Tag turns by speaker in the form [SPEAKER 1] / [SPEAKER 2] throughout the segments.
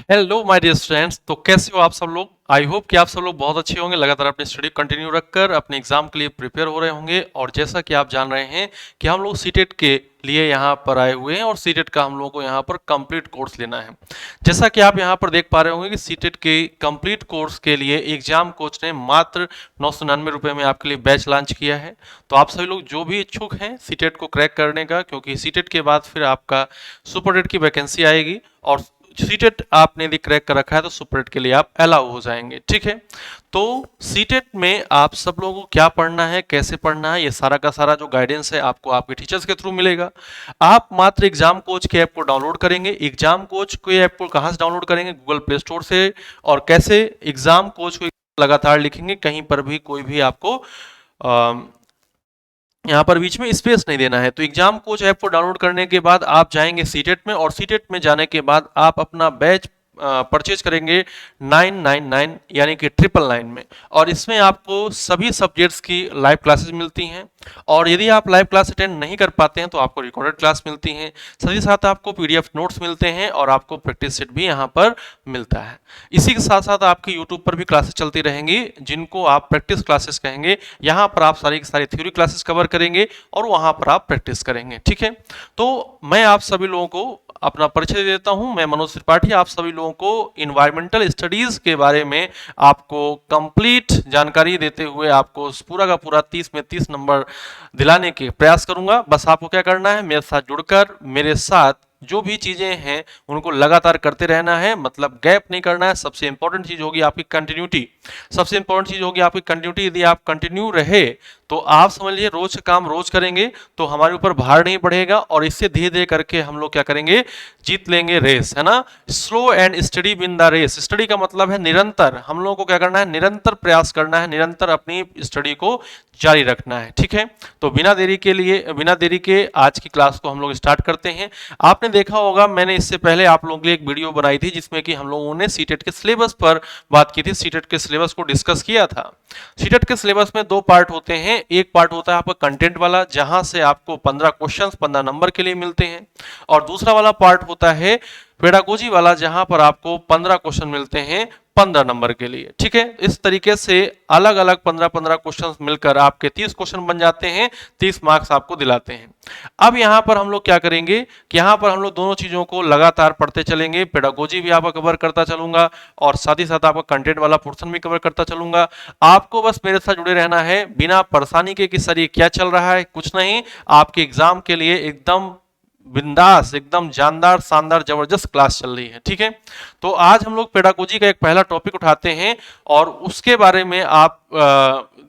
[SPEAKER 1] Hello my dear students. तो कैसे हो आप सब लोग? आई होप कि आप सब लोग बहुत अच्छे होंगे, लगातार अपनी स्टडी कंटिन्यू रखकर अपने एग्जाम के लिए प्रिपेयर हो रहे होंगे। और जैसा कि आप जान रहे हैं कि हम लोग सीटेट के लिए यहाँ पर आए हुए हैं और सीटेट का हम लोग को यहाँ पर कंप्लीट कोर्स लेना है। जैसा कि आप यहाँ पर देख पा रहे होंगे कि सीटेट के कंप्लीट कोर्स के लिए एग्जाम कोच ने मात्र 999 रुपये में आपके लिए बैच लॉन्च किया है। तो आप सभी लोग जो भी इच्छुक हैं सीटेट को क्रैक करने का, क्योंकि सीटेट के बाद फिर आपका सुपरटेट की वैकेंसी आएगी और सीटेट आपने यदि क्रैक कर रखा है तो सुपरटेट के लिए आप अलाउ हो जाएंगे। ठीक है, तो सीटेट में आप सब लोगों को क्या पढ़ना है, कैसे पढ़ना है, ये सारा का सारा जो गाइडेंस है आपको आपके टीचर्स के थ्रू मिलेगा। आप मात्र एग्जाम कोच के ऐप को डाउनलोड करेंगे। एग्जाम कोच के ऐप को कहाँ से डाउनलोड करेंगे? गूगल प्ले स्टोर से। और कैसे? एग्जाम कोच को लगातार लिखेंगे, कहीं पर भी कोई भी आपको यहाँ पर बीच में स्पेस नहीं देना है। तो एग्जाम कोच ऐप को डाउनलोड करने के बाद आप जाएंगे सीटेट में, और सीटेट में जाने के बाद आप अपना बैच परचेज करेंगे 999 यानी कि 999 में। और इसमें आपको सभी सब्जेक्ट्स की लाइव क्लासेस मिलती हैं, और यदि आप लाइव क्लास अटेंड नहीं कर पाते हैं तो आपको रिकॉर्डेड क्लास मिलती हैं। साथ ही साथ आपको पीडीएफ नोट्स मिलते हैं और आपको प्रैक्टिस सेट भी यहाँ पर मिलता है। इसी के साथ साथ आपकी यूट्यूब पर भी क्लासेस चलती रहेंगी, जिनको आप प्रैक्टिस क्लासेस कहेंगे। यहाँ पर आप सारी की सारी थ्योरी क्लासेस कवर करेंगे और वहाँ पर आप प्रैक्टिस करेंगे। ठीक है, तो मैं आप सभी लोगों को अपना परिचय देता हूं। मैं मनोज त्रिपाठी आप सभी लोगों को इन्वायरमेंटल स्टडीज के बारे में आपको कंप्लीट जानकारी देते हुए आपको पूरा का पूरा 30 में 30 नंबर दिलाने के प्रयास करूंगा। बस आपको क्या करना है, मेरे साथ जुड़कर मेरे साथ जो भी चीजें हैं उनको लगातार करते रहना है, मतलब गैप नहीं करना है। सबसे इंपॉर्टेंट चीज होगी आपकी कंटिन्यूटी। सबसे इंपॉर्टेंट चीज होगी आपकी कंटिन्यूटी। यदि आप कंटिन्यू रहे तो आप समझ लीजिए रोज का काम रोज करेंगे तो हमारे ऊपर भार नहीं बढ़ेगा, और इससे धीरे धीरे करके हम लोग क्या करेंगे, जीत लेंगे रेस, है ना। Slow and study win the race. Study का मतलब है निरंतर, हम लोगों को क्या करना है, निरंतर प्रयास करना है, निरंतर अपनी स्टडी को जारी रखना है। ठीक है, तो बिना देरी के आज की क्लास को हम लोग स्टार्ट करते हैं। आपने देखा होगा मैंने इससे पहले आप लोगों के लिए एक वीडियो बनाई थी जिसमें कि हम लोगों ने सीटेट के सिलेबस पर बात की थी, सीटेट के सिलेबस को डिस्कस किया था। सीटेट के सिलेबस में दो पार्ट होते हैं। एक पार्ट होता है आपका कंटेंट वाला, जहां से आपको 15 क्वेश्चंस 15 नंबर के लिए मिलते हैं, और दूसरा वाला पार्ट होता है पेडागोजी वाला, जहां पर आपको 15 क्वेश्चन मिलते हैं 15 नंबर के लिए। ठीक है, इस तरीके से अलग अलग 15-15 क्वेश्चंस मिलकर आपके 30 क्वेश्चन बन जाते हैं, 30 मार्क्स आपको दिलाते हैं। अब यहां पर हम लोग क्या करेंगे कि यहां पर हम लोग दोनों चीजों को लगातार पढ़ते चलेंगे। पेडागोजी भी आपका कवर करता चलूंगा और साथ ही साथ आपका कंटेंट वाला पोर्शन भी कवर करता चलूंगा। आपको बस मेरे साथ जुड़े रहना है, बिना परेशानी के कि सर ये क्या चल रहा है, कुछ नहीं। आपके एग्जाम के लिए एकदम बिंदास, एकदम जानदार, शानदार, जबरदस्त क्लास चल रही है। ठीक है, तो आज हम लोग पेडागोजी का एक पहला टॉपिक उठाते हैं और उसके बारे में आप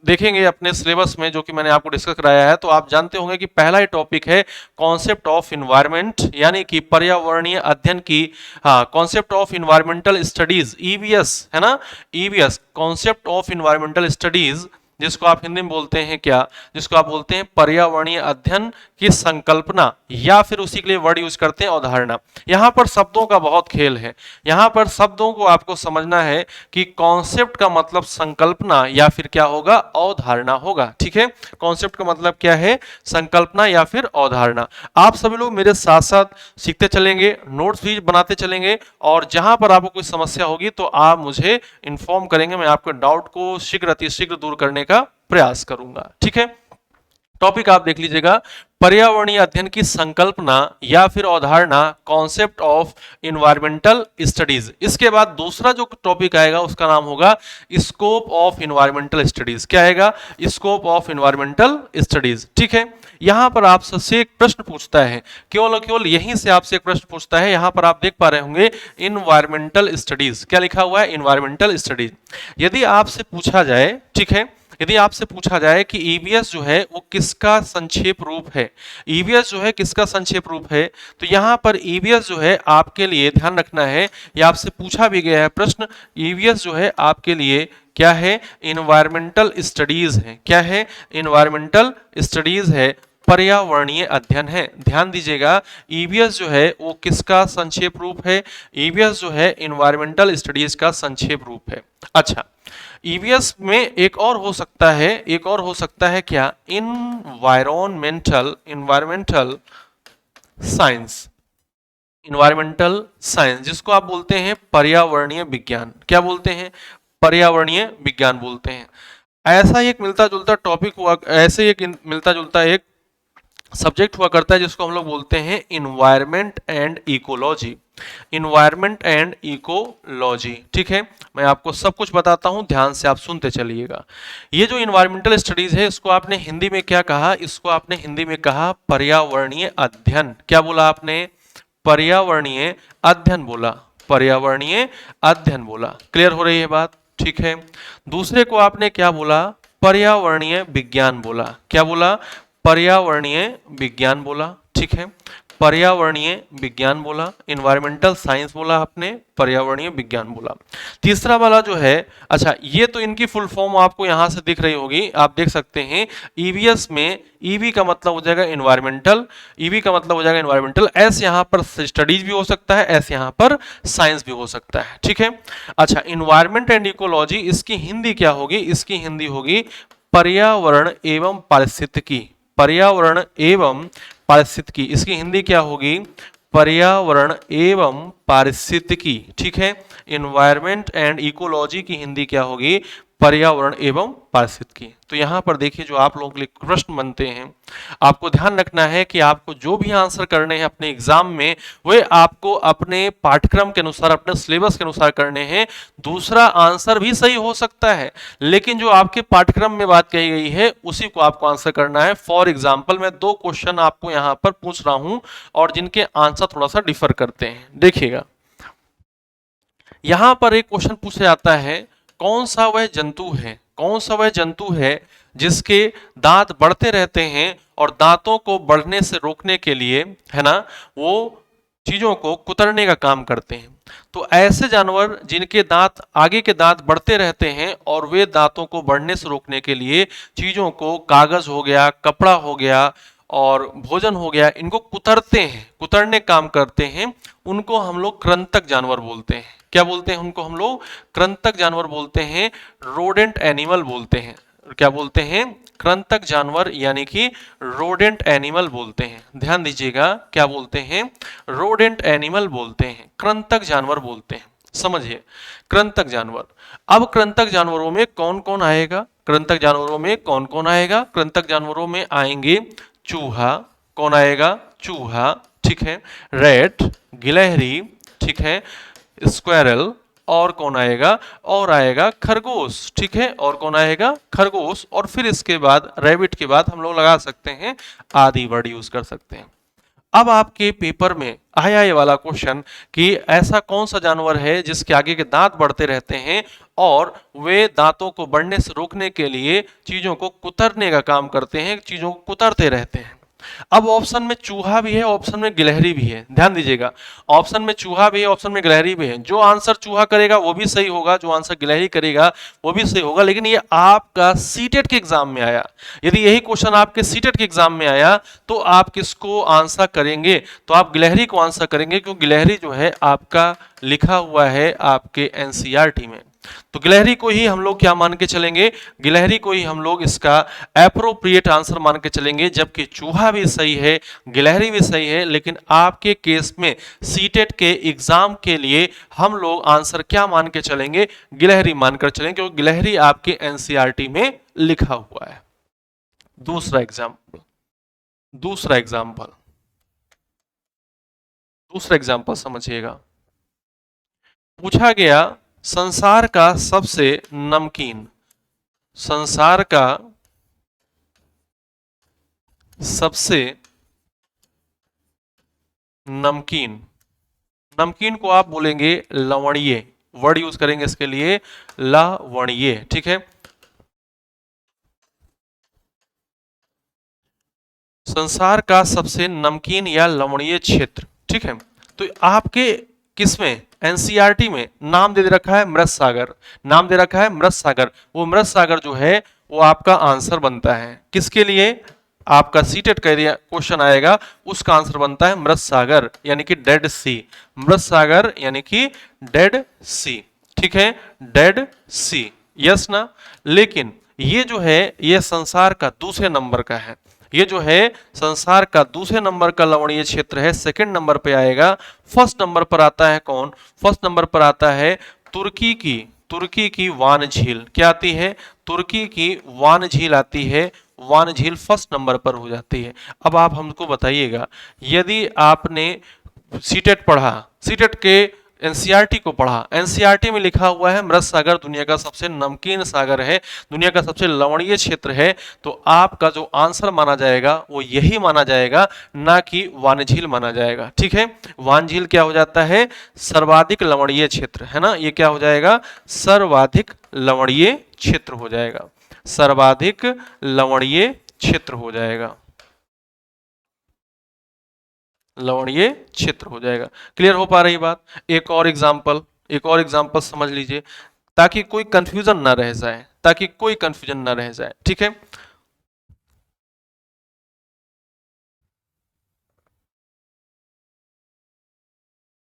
[SPEAKER 1] देखेंगे अपने सिलेबस में, जो कि मैंने आपको डिस्कस कराया है। तो आप जानते होंगे कि पहला ही टॉपिक है कॉन्सेप्ट ऑफ इन्वायरमेंट, यानी कि पर्यावरणीय अध्ययन की, concept of environmental studies, EVS, है ना, EVS, concept of environmental studies, जिसको आप हिंदी में बोलते हैं क्या, जिसको आप बोलते हैं पर्यावरणीय अध्ययन की संकल्पना, या फिर उसी के लिए वर्ड यूज करते हैं अवधारणा। यहां पर शब्दों का बहुत खेल है। यहां पर शब्दों को आपको समझना है कि कॉन्सेप्ट का मतलब संकल्पना या फिर क्या होगा, अवधारणा होगा। ठीक है, कॉन्सेप्ट का मतलब क्या है, संकल्पना या फिर अवधारणा। आप सभी लोग मेरे साथ साथ सीखते चलेंगे, नोट्स भी बनाते चलेंगे, और जहां पर आपको कोई समस्या होगी तो आप मुझे इन्फॉर्म करेंगे। मैं आपके डाउट को शीघ्र अतिशीघ्र दूर करने का प्रयास करूंगा। ठीक है, टॉपिक आप देख लीजिएगा, पर्यावरणीय अध्ययन की संकल्पना या फिर अवधारणा, कॉन्सेप्ट ऑफ इन्वायरमेंटल स्टडीज। इसके बाद दूसरा जो टॉपिक आएगा उसका नाम होगा स्कोप ऑफ इन्वायरमेंटल स्टडीज। क्या आएगा? Scope of environmental studies. ठीक है, यहां पर आपसे एक प्रश्न पूछता है, केवल यहीं से आपसे एक प्रश्न पूछता है। यहां पर आप देख पा रहे होंगे इन्वायरमेंटल स्टडीज, क्या लिखा हुआ है, इन्वायरमेंटल स्टडीज। यदि आपसे पूछा जाए, ठीक है, यदि आपसे पूछा जाए कि ईवीएस जो है वो किसका संक्षेप रूप है, ईवीएस जो है किसका संक्षेप रूप है, तो यहां पर ईवीएस जो है आपके लिए ध्यान रखना है, ये आपसे पूछा भी गया है प्रश्न। ईवीएस जो है आपके लिए क्या है, इन्वायरमेंटल स्टडीज है। क्या है? इन्वायरमेंटल स्टडीज है, पर्यावरणीय अध्ययन है। ध्यान दीजिएगा, ईवीएस जो है वो किसका संक्षेप रूप है, ईवीएस जो है इन्वायरमेंटल स्टडीज का संक्षेप रूप है। अच्छा, ईवीएस में एक और हो सकता है, एक और हो सकता है क्या, इन्वायरमेंटल साइंस। इन्वायरमेंटल साइंस, जिसको आप बोलते हैं पर्यावरणीय विज्ञान। क्या बोलते हैं? पर्यावरणीय विज्ञान बोलते हैं। ऐसा ही एक मिलता जुलता टॉपिक हुआ, ऐसे ही एक मिलता जुलता एक सब्जेक्ट हुआ करता है जिसको हम लोग बोलते हैं environment and ecology. Environment and ecology, ठीक है। मैं आपको सब कुछ बताता हूं, ध्यान से आप सुनते चलिएगा। ये जो इन्वायरमेंटल स्टडीज है, इसको आपने हिंदी में क्या कहा? इसको आपने हिंदी में कहा पर्यावरणीय अध्ययन। क्या बोला आपने? पर्यावरणीय अध्ययन बोला। पर्यावरणीय अध्ययन बोला। क्लियर हो रही है बात? ठीक है। दूसरे को आपने क्या बोला? पर्यावरणीय विज्ञान बोला। क्या बोला? पर्यावरणीय विज्ञान बोला, ठीक है। पर्यावरणीय विज्ञान बोला, इन्वायरमेंटल साइंस बोला आपने, पर्यावरणीय विज्ञान बोला। तीसरा वाला जो है, अच्छा ये तो इनकी फुल फॉर्म आपको यहां से दिख रही होगी, आप देख सकते हैं। ईवीएस में ईवी का मतलब हो जाएगा इन्वायरमेंटल, ईवी का मतलब हो जाएगा इन्वायरमेंटल। एस यहां पर स्टडीज भी हो सकता है, एस यहां पर साइंस भी हो सकता है, ठीक है। अच्छा, इन्वायरमेंट एंड इकोलॉजी, इसकी हिंदी क्या होगी? इसकी हिंदी होगी पर्यावरण एवं पारिस्थितिकी। पर्यावरण एवं पारिस्थितिकी, इसकी हिंदी क्या होगी? पर्यावरण एवं पारिस्थितिकी, ठीक है। इन्वायरमेंट एंड इकोलॉजी की हिंदी क्या होगी? पर्यावरण एवं पारिस्थितिकी। तो यहां पर देखिए, जो आप लोगों के लिए प्रश्न बनते हैं, आपको ध्यान रखना है कि आपको जो भी आंसर करने हैं अपने एग्जाम में, वे आपको अपने पाठ्यक्रम के अनुसार, अपने सिलेबस के अनुसार करने हैं। दूसरा आंसर भी सही हो सकता है, लेकिन जो आपके पाठ्यक्रम में बात कही गई है उसी को आपको आंसर करना है। फॉर एग्जाम्पल, मैं 2 क्वेश्चन आपको यहां पर पूछ रहा हूं और जिनके आंसर थोड़ा सा डिफर करते हैं, देखिएगा। यहां पर एक क्वेश्चन पूछा जाता है, कौन सा वह जंतु है, कौन सा वह जंतु है जिसके दांत बढ़ते रहते हैं और दांतों को बढ़ने से रोकने के लिए, है ना, वो चीजों को कुतरने का काम करते हैं। तो ऐसे जानवर जिनके दांत, आगे के दांत बढ़ते रहते हैं और वे दांतों को बढ़ने से रोकने के लिए चीजों को, कागज हो गया, कपड़ा हो गया और भोजन हो गया, इनको कुतरते हैं, कुतरने काम करते हैं, उनको हम लोग कृंतक जानवर बोलते हैं। क्या बोलते हैं उनको? हम लोग कृंतक जानवर बोलते हैं, रोडेंट एनिमल बोलते हैं। क्या बोलते हैं? कृंतक जानवर यानी कि रोडेंट एनिमल बोलते हैं। ध्यान दीजिएगा, क्या बोलते हैं? रोडेंट एनिमल बोलते हैं, कृंतक जानवर बोलते हैं। समझिए, कृंतक जानवर। अब कृंतक जानवरों में कौन कौन आएगा? कृंतक जानवरों में कौन कौन आएगा? कृंतक जानवरों में आएंगे चूहा। कौन आएगा? चूहा, ठीक है। रैट, गिलहरी, ठीक है। स्क्वायरल, और कौन आएगा? और आएगा खरगोश, ठीक है। और कौन आएगा? खरगोश। और फिर इसके बाद रैबिट के बाद हम लोग लगा सकते हैं आदि वर्ड यूज कर सकते हैं। अब आपके पेपर में आया ये वाला क्वेश्चन कि ऐसा कौन सा जानवर है जिसके आगे के दांत बढ़ते रहते हैं और वे दांतों को बढ़ने से रोकने के लिए चीजों को कुतरने का काम करते हैं, चीजों को कुतरते रहते हैं। अब ऑप्शन में चूहा भी है, ऑप्शन में गिलहरी भी है। ध्यान दीजिएगा, ऑप्शन में चूहा भी है, ऑप्शन में गिलहरी भी है। जो आंसर चूहा करेगा वो भी सही होगा, जो आंसर गिलहरी करेगा वो भी सही होगा। लेकिन ये आपका सीटेट के एग्जाम में आया, यदि यही क्वेश्चन आपके सीटेट के एग्जाम में आया तो आप किसको आंसर करेंगे? तो आप गिलहरी को आंसर करेंगे, क्योंकि गिलहरी जो है आपका लिखा हुआ है आपके एनसीईआरटी में। तो गिलहरी को ही हम लोग क्या मान के चलेंगे? गिलहरी को ही हम लोग इसका एप्रोप्रिएट आंसर मान के चलेंगे, जबकि चूहा भी सही है, गिलहरी भी सही है। लेकिन आपके केस में सीटेट के एग्जाम के लिए हम लोग आंसर क्या मान के चलेंगे? गिलहरी मानकर चलेंगे, क्योंकि गिलहरी आपके एनसीईआरटी में लिखा हुआ है। दूसरा एग्जाम्पल, दूसरा एग्जाम्पल, दूसरा एग्जाम्पल समझिएगा। पूछा गया, संसार का सबसे नमकीन, संसार का सबसे नमकीन, नमकीन को आप बोलेंगे लवणीय, वर्ड यूज करेंगे इसके लिए लवणीय, ठीक है। संसार का सबसे नमकीन या लवणीय क्षेत्र, ठीक है। तो आपके किसमें? एनसीईआरटी में नाम दे रखा है मृत सागर, नाम दे रखा है मृत सागर। वो मृत सागर जो है वो आपका आंसर बनता है किसके लिए? आपका सीटेट का क्वेश्चन आएगा, उसका आंसर बनता है मृत सागर यानी कि डेड सी। मृत सागर यानी कि डेड सी, ठीक है, डेड सी, यस ना। लेकिन ये जो है ये संसार का दूसरे नंबर का है, ये जो है संसार का दूसरे नंबर का लवणीय क्षेत्र है, सेकंड नंबर पे आएगा। फर्स्ट नंबर पर आता है कौन? फर्स्ट नंबर पर आता है तुर्की की वान झील। क्या आती है? तुर्की की वान झील आती है। वान झील फर्स्ट नंबर पर हो जाती है। अब आप हमको बताइएगा, यदि आपने सीटेट पढ़ा, सीटेट के एनसीईआरटी को पढ़ा, एनसीईआरटी में लिखा हुआ है मृत सागर दुनिया का सबसे नमकीन सागर है, दुनिया का सबसे लवणीय क्षेत्र है, तो आपका जो आंसर माना जाएगा वो यही माना जाएगा, ना कि वानझील माना जाएगा। ठीक है, वानझील क्या हो जाता है? सर्वाधिक लवणीय क्षेत्र, है ना, ये क्या हो जाएगा? सर्वाधिक लवणीय क्षेत्र हो जाएगा, सर्वाधिक लवणीय क्षेत्र हो जाएगा, लवणीय क्षेत्र हो जाएगा। क्लियर हो पा रही बात? एक और एग्जांपल, एक और एग्जांपल समझ लीजिए, ताकि कोई कंफ्यूजन ना रह जाए, ताकि कोई कंफ्यूजन ना रह जाए। ठीक है,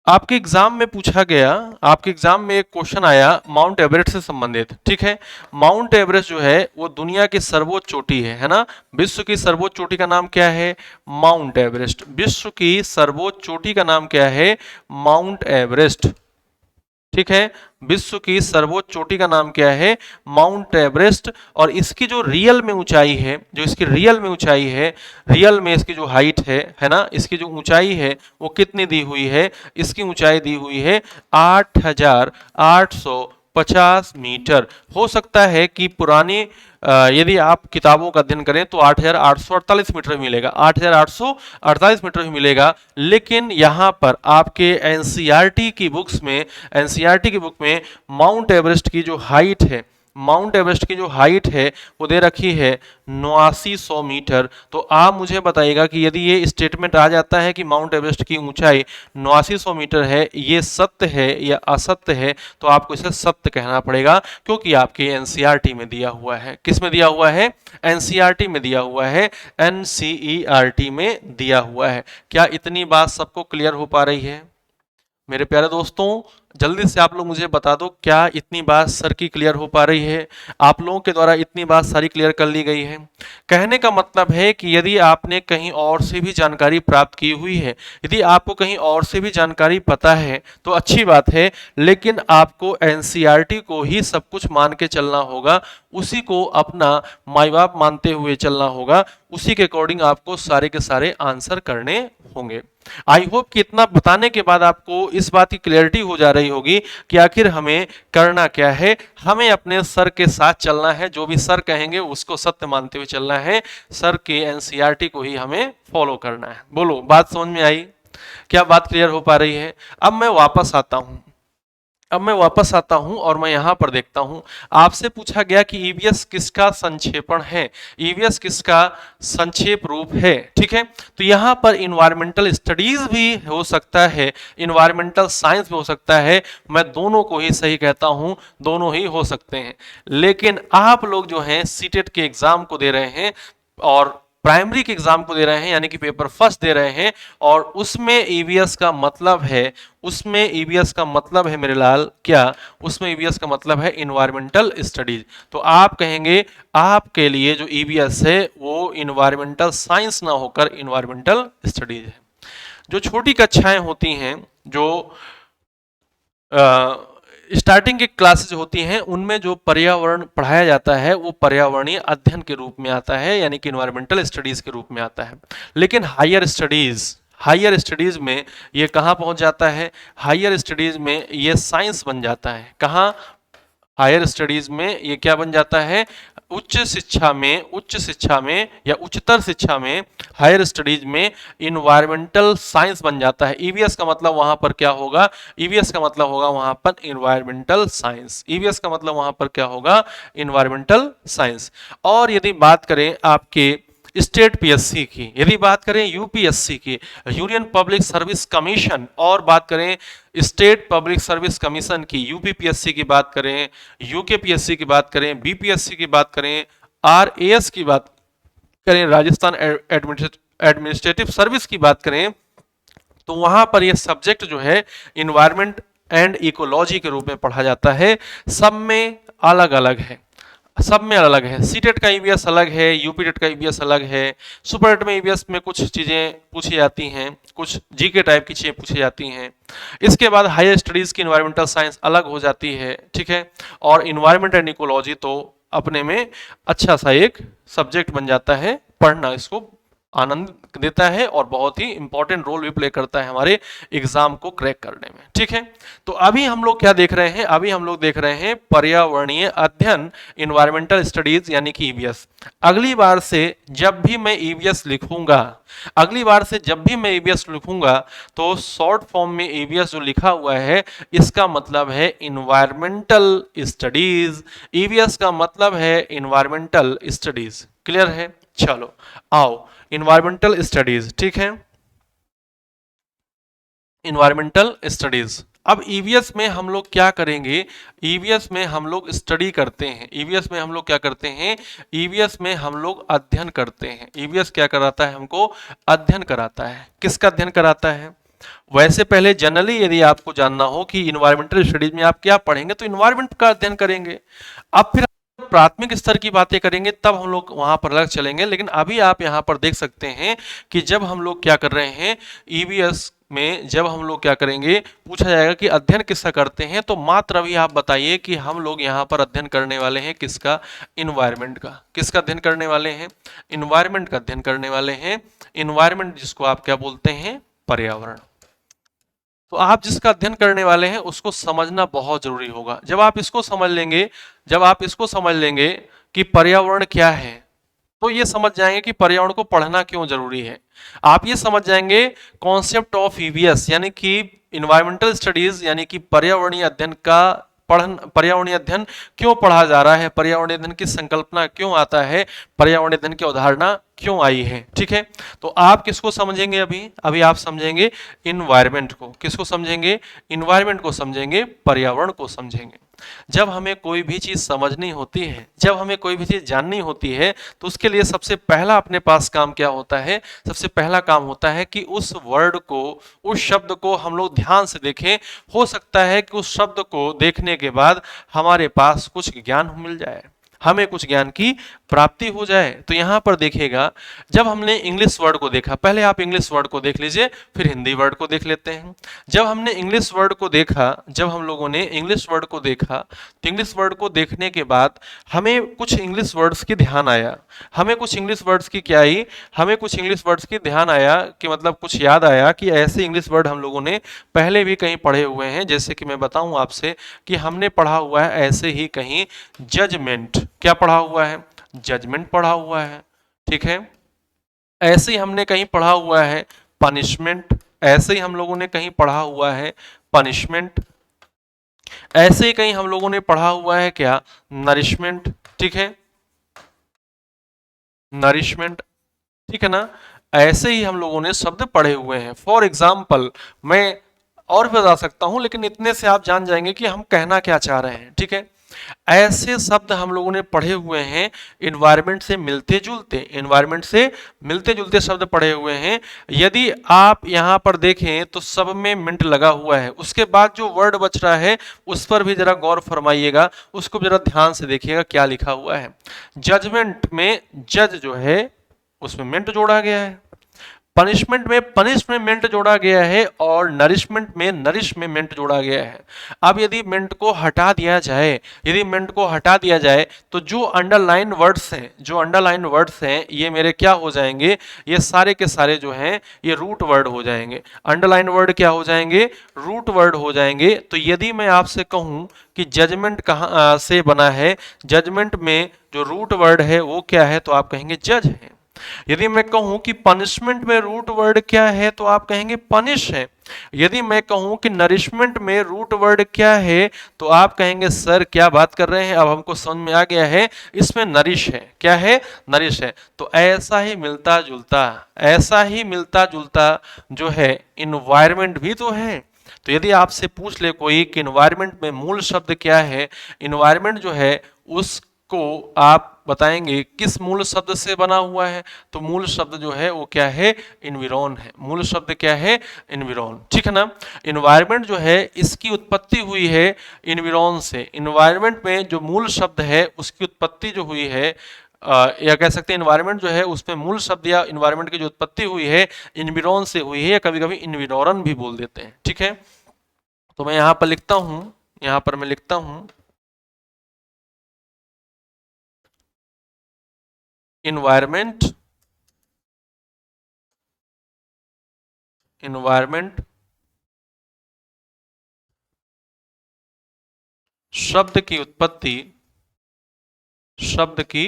[SPEAKER 1] आपके एग्जाम में पूछा गया, आपके एग्जाम में एक क्वेश्चन आया माउंट एवरेस्ट से संबंधित। ठीक है, माउंट एवरेस्ट जो है वो दुनिया की सर्वोच्च चोटी है ना। विश्व की सर्वोच्च चोटी का नाम क्या है? Mount Everest. विश्व की सर्वोच्च चोटी का नाम क्या है? Mount Everest. ठीक है, विश्व की सर्वोच्च चोटी का नाम क्या है? Mount Everest. और इसकी जो रियल में ऊंचाई है, जो इसकी रियल में ऊंचाई है, रियल में इसकी जो हाइट है ना, इसकी जो ऊंचाई है वो कितनी दी हुई है? इसकी ऊंचाई दी हुई है 8,850 मीटर। हो सकता है कि पुरानी यदि आप किताबों का अध्ययन करें तो 8,848 मीटर ही मिलेगा, 8,848 मीटर ही मिलेगा। लेकिन यहाँ पर आपके एनसीईआरटी की बुक्स में, एनसीईआरटी की बुक में माउंट एवरेस्ट की जो हाइट है, माउंट एवरेस्ट की जो हाइट है वो दे रखी है 8900 मीटर। तो आप मुझे बताइएगा कि यदि ये स्टेटमेंट आ जाता है कि माउंट एवरेस्ट की ऊंचाई 8900 मीटर है, ये सत्य है या असत्य है, तो आपको इसे सत्य कहना पड़ेगा, क्योंकि आपके एनसीईआरटी में दिया हुआ है। किस में दिया हुआ है? एनसीईआरटी में दिया हुआ है, एनसीईआरटी में दिया हुआ है। क्या इतनी बात सबको क्लियर हो पा रही है? मेरे प्यारे दोस्तों, जल्दी से आप लोग मुझे बता दो, क्या इतनी बात सर की क्लियर हो पा रही है? आप लोगों के द्वारा इतनी बात सारी क्लियर कर ली गई है। कहने का मतलब है कि यदि आपने कहीं और से भी जानकारी प्राप्त की हुई है, यदि आपको कहीं और से भी जानकारी पता है तो अच्छी बात है, लेकिन आपको एनसीईआरटी को ही सब कुछ मान के चलना होगा, उसी को अपना माई बाप मानते हुए चलना होगा, उसी के अकॉर्डिंग आपको सारे के सारे आंसर करने होंगे। आई होप कि इतना बताने के बाद आपको इस बात की क्लैरिटी हो जा रही होगी कि आखिर हमें करना क्या है। हमें अपने सर के साथ चलना है, जो भी सर कहेंगे उसको सत्य मानते हुए चलना है, सर के एनसीईआरटी को ही हमें फॉलो करना है। बोलो, बात समझ में आई? क्या बात क्लियर हो पा रही है? अब मैं वापस आता हूं, अब मैं वापस आता हूं और मैं यहां पर देखता हूं, आपसे पूछा गया कि ईवीएस किसका संक्षेपण है, ईवीएस किसका संक्षेप रूप है। ठीक है, तो यहां पर इन्वायरमेंटल स्टडीज भी हो सकता है, इन्वायरमेंटल साइंस भी हो सकता है। मैं दोनों को ही सही कहता हूं, दोनों ही हो सकते हैं। लेकिन आप लोग जो हैं सीटेट के एग्जाम को दे रहे हैं और प्राइमरी के एग्जाम को दे रहे हैं, यानी कि पेपर फर्स्ट दे रहे हैं, और उसमें ईवीएस का मतलब है, उसमें ईवीएस का मतलब है मेरे लाल, क्या उसमें ईवीएस का मतलब है इन्वायरमेंटल स्टडीज। तो आप कहेंगे आपके लिए जो ईवीएस है वो इन्वायरमेंटल साइंस ना होकर इन्वायरमेंटल स्टडीज है। जो छोटी कक्षाएं होती हैं, जो स्टार्टिंग की क्लासेज होती हैं, उनमें जो पर्यावरण पढ़ाया जाता है वो पर्यावरणीय अध्ययन के रूप में आता है, यानी कि इन्वायरमेंटल स्टडीज के रूप में आता है। लेकिन हायर स्टडीज में ये कहाँ पहुंच जाता है? हायर स्टडीज में ये साइंस बन जाता है। कहाँ? हायर स्टडीज में ये क्या बन जाता है? उच्च शिक्षा में या उच्चतर शिक्षा में, हायर स्टडीज में इन्वायरमेंटल साइंस बन जाता है। ईवीएस का मतलब वहां पर क्या होगा? ईवीएस का मतलब होगा वहां पर इन्वायरमेंटल साइंस। ईवीएस का मतलब वहां पर क्या होगा? Environmental science. और यदि बात करें आपके स्टेट पीएससी की, यदि बात करें यूपीएससी की, यूनियन पब्लिक सर्विस कमीशन, और बात करें स्टेट पब्लिक सर्विस कमीशन की, यूपीपीएससी की बात करें, यूकेपीएससी की बात करें, बीपीएससी की बात करें, आरएएस की बात करें, राजस्थान एडमिनिस्ट्रेटिव सर्विस की बात करें, तो वहां पर यह सब्जेक्ट जो है इन्वायरमेंट एंड इकोलॉजी के रूप में पढ़ा जाता है। सब में अलग अलग है, सब में अलग है। सीटेट का ईवीएस अलग है, यूपीटेट का ईवीएस अलग है, सुपरटेट में ईवीएस में कुछ चीजें पूछी जाती हैं, कुछ जीके टाइप की चीजें पूछी जाती हैं। इसके बाद हायर स्टडीज की इन्वायरमेंटल साइंस अलग हो जाती है, ठीक है। और इन्वायरमेंट एंड इकोलॉजी तो अपने में अच्छा सा एक सब्जेक्ट बन जाता है, पढ़ना इसको आनंद देता है और बहुत ही इंपॉर्टेंट रोल भी प्ले करता है हमारे एग्जाम को क्रैक करने में, ठीक है। तो अभी हम लोग क्या देख रहे हैं, अभी हम लोग देख रहे हैं पर्यावरणीय अध्ययन, इन्वायरमेंटल स्टडीज यानी कि ईवीएस। अगली बार से जब भी मैं ईवीएस लिखूंगा, अगली बार से जब भी मैं ईवीएस लिखूंगा तो शॉर्ट फॉर्म में ईवीएस जो लिखा हुआ है इसका मतलब है इन्वायरमेंटल स्टडीज। ईवीएस का मतलब है इन्वायरमेंटल स्टडीज। क्लियर है? चलो आओ, इन्वायरमेंटल स्टडीज, ठीक है। Environmental studies. अब ईवीएस में हम लोग क्या करेंगे, ईवीएस में हम लोग स्टडी करते हैं, ईवीएस में हम लोग क्या करते हैं, ईवीएस में हम लोग अध्ययन करते हैं। ईवीएस क्या कराता है हमको, अध्ययन कराता है। किसका अध्ययन कराता है? वैसे पहले जनरली यदि आपको जानना हो कि इन्वायरमेंटल स्टडीज में आप क्या पढ़ेंगे तो इन्वायरमेंट का अध्ययन करेंगे। अब फिर प्राथमिक स्तर की बातें करेंगे तब हम लोग वहां पर अलग चलेंगे, लेकिन अभी आप यहां पर देख सकते हैं कि जब हम लोग क्या कर रहे हैं ईवीएस में, जब हम लोग क्या करेंगे, पूछा जाएगा कि अध्ययन किसका करते हैं, तो मात्र अभी आप बताइए कि हम लोग यहाँ पर अध्ययन करने वाले हैं किसका, इन्वायरमेंट का। किसका अध्ययन करने वाले हैं? इन्वायरमेंट का अध्ययन करने वाले हैं। इन्वायरमेंट जिसको आप क्या बोलते हैं, पर्यावरण। तो आप जिसका अध्ययन करने वाले हैं उसको समझना बहुत जरूरी होगा। जब आप इसको समझ लेंगे, जब आप इसको समझ लेंगे कि पर्यावरण क्या है, तो ये समझ जाएंगे कि पर्यावरण को पढ़ना क्यों जरूरी है। आप ये समझ जाएंगे कॉन्सेप्ट ऑफ ईवीएस यानी कि इन्वायरमेंटल स्टडीज यानी कि पर्यावरणीय अध्ययन का पढ़न, पर्यावरणीय अध्ययन क्यों पढ़ा जा रहा है, पर्यावरणीय अध्ययन की संकल्पना क्यों आता है, पर्यावरणीय अध्ययन की अवधारणा क्यों आई है, ठीक है। तो आप किसको समझेंगे, अभी अभी आप समझेंगे इन्वायरमेंट को। किसको समझेंगे? इन्वायरमेंट को समझेंगे, पर्यावरण को समझेंगे। जब हमें कोई भी चीज समझनी होती है, जब हमें कोई भी चीज जाननी होती है, तो उसके लिए सबसे पहला अपने पास काम क्या होता है, सबसे पहला काम होता है कि उस वर्ड को, उस शब्द को हम लोग ध्यान से देखें। हो सकता है कि उस शब्द को देखने के बाद हमारे पास कुछ ज्ञान मिल जाए, हमें कुछ ज्ञान की प्राप्ति हो जाए। तो यहां पर देखिएगा, जब हमने इंग्लिश वर्ड को देखा, पहले आप इंग्लिश वर्ड को देख लीजिए फिर हिंदी वर्ड को देख लेते हैं। जब हमने इंग्लिश वर्ड को देखा, जब हम लोगों ने इंग्लिश वर्ड को देखा, तो इंग्लिश वर्ड को देखने के बाद हमें कुछ इंग्लिश वर्ड्स की ध्यान आया। हमें कुछ इंग्लिश वर्ड्स की क्या आई, हमें कुछ इंग्लिश वर्ड्स की ध्यान आया कि मतलब कुछ याद आया कि ऐसे इंग्लिश वर्ड हम लोगों ने पहले भी कहीं पढ़े हुए हैं। जैसे कि मैं बताऊं आपसे कि हमने पढ़ा हुआ है ऐसे ही कहीं जजमेंट। क्या पढ़ा हुआ है? जजमेंट पढ़ा हुआ है, ठीक है। ऐसे ही हमने कहीं पढ़ा हुआ है पनिशमेंट, ऐसे ही हम लोगों ने कहीं पढ़ा हुआ है पनिशमेंट, ऐसे ही कहीं हम लोगों ने पढ़ा हुआ है क्या, नरिशमेंट, ठीक है, नरिशमेंट, ठीक है ना। ऐसे ही हम लोगों ने शब्द पढ़े हुए हैं। फॉर एग्जाम्पल मैं और भी बता सकता हूं, लेकिन इतने से आप जान जाएंगे कि हम कहना क्या चाह रहे हैं, ठीक है। ऐसे शब्द हम लोगों ने पढ़े हुए हैं, इन्वायरमेंट से मिलते जुलते, इन्वायरमेंट से मिलते जुलते शब्द पढ़े हुए हैं। यदि आप यहां पर देखें तो सब में मिंट लगा हुआ है, उसके बाद जो वर्ड बच रहा है उस पर भी जरा गौर फरमाइएगा, उसको जरा ध्यान से देखिएगा क्या लिखा हुआ है। जजमेंट में जज जो है उसमें मिंट जोड़ा गया है, पनिशमेंट में पनिश में मिंट जोड़ा गया है, और नरिशमेंट में नरिश में मिंट जोड़ा गया है। अब यदि मिंट को हटा दिया जाए, यदि मिंट को हटा दिया जाए तो जो अंडरलाइन वर्ड्स हैं, जो अंडरलाइन वर्ड्स हैं ये मेरे क्या हो जाएंगे, ये सारे के सारे जो हैं ये रूट वर्ड हो जाएंगे। अंडरलाइन वर्ड क्या हो जाएंगे, रूट वर्ड हो जाएंगे। तो यदि मैं आपसे कहूं कि जजमेंट कहां से बना है, जजमेंट में जो रूट वर्ड है वो क्या है, तो आप कहेंगे जज है। यदि मैं कहूं कि पनिशमेंट में रूट वर्ड क्या है, तो आप कहेंगे पनिश है। यदि मैं कहूं कि नरिशमेंट में रूट वर्ड क्या है, तो आप कहेंगे सर क्या बात कर रहे हैं, अब हमको समझ में आ गया है, इसमें नरिश है। क्या है? नरिश है। तो ऐसा ही मिलता जुलता, ऐसा ही मिलता जुलता जो है इन्वायरमेंट भी तो है। तो यदि आपसे पूछ ले कोई कि इन्वायरमेंट में मूल शब्द क्या है, इन्वायरमेंट जो है उस को आप बताएंगे किस मूल शब्द से बना हुआ है, तो मूल शब्द जो है वो क्या है, इन्विरोन है। मूल शब्द क्या है, इन्विरोन, ठीक है ना। इन्वायरमेंट जो है इसकी उत्पत्ति हुई है इन्विरोन से। इन्वायरमेंट में जो मूल शब्द है उसकी उत्पत्ति जो हुई है, या कह सकते हैं इन्वायरमेंट जो है उसमें मूल शब्द या इन्वायरमेंट की जो उत्पत्ति हुई है इन्विरोन से हुई है, या कभी कभी इन्विरोरन भी बोल देते हैं, ठीक है। तो मैं यहाँ पर लिखता हूँ, यहाँ पर मैं लिखता हूँ इन्वायरमेंट, इन्वायरमेंट शब्द की उत्पत्ति, शब्द की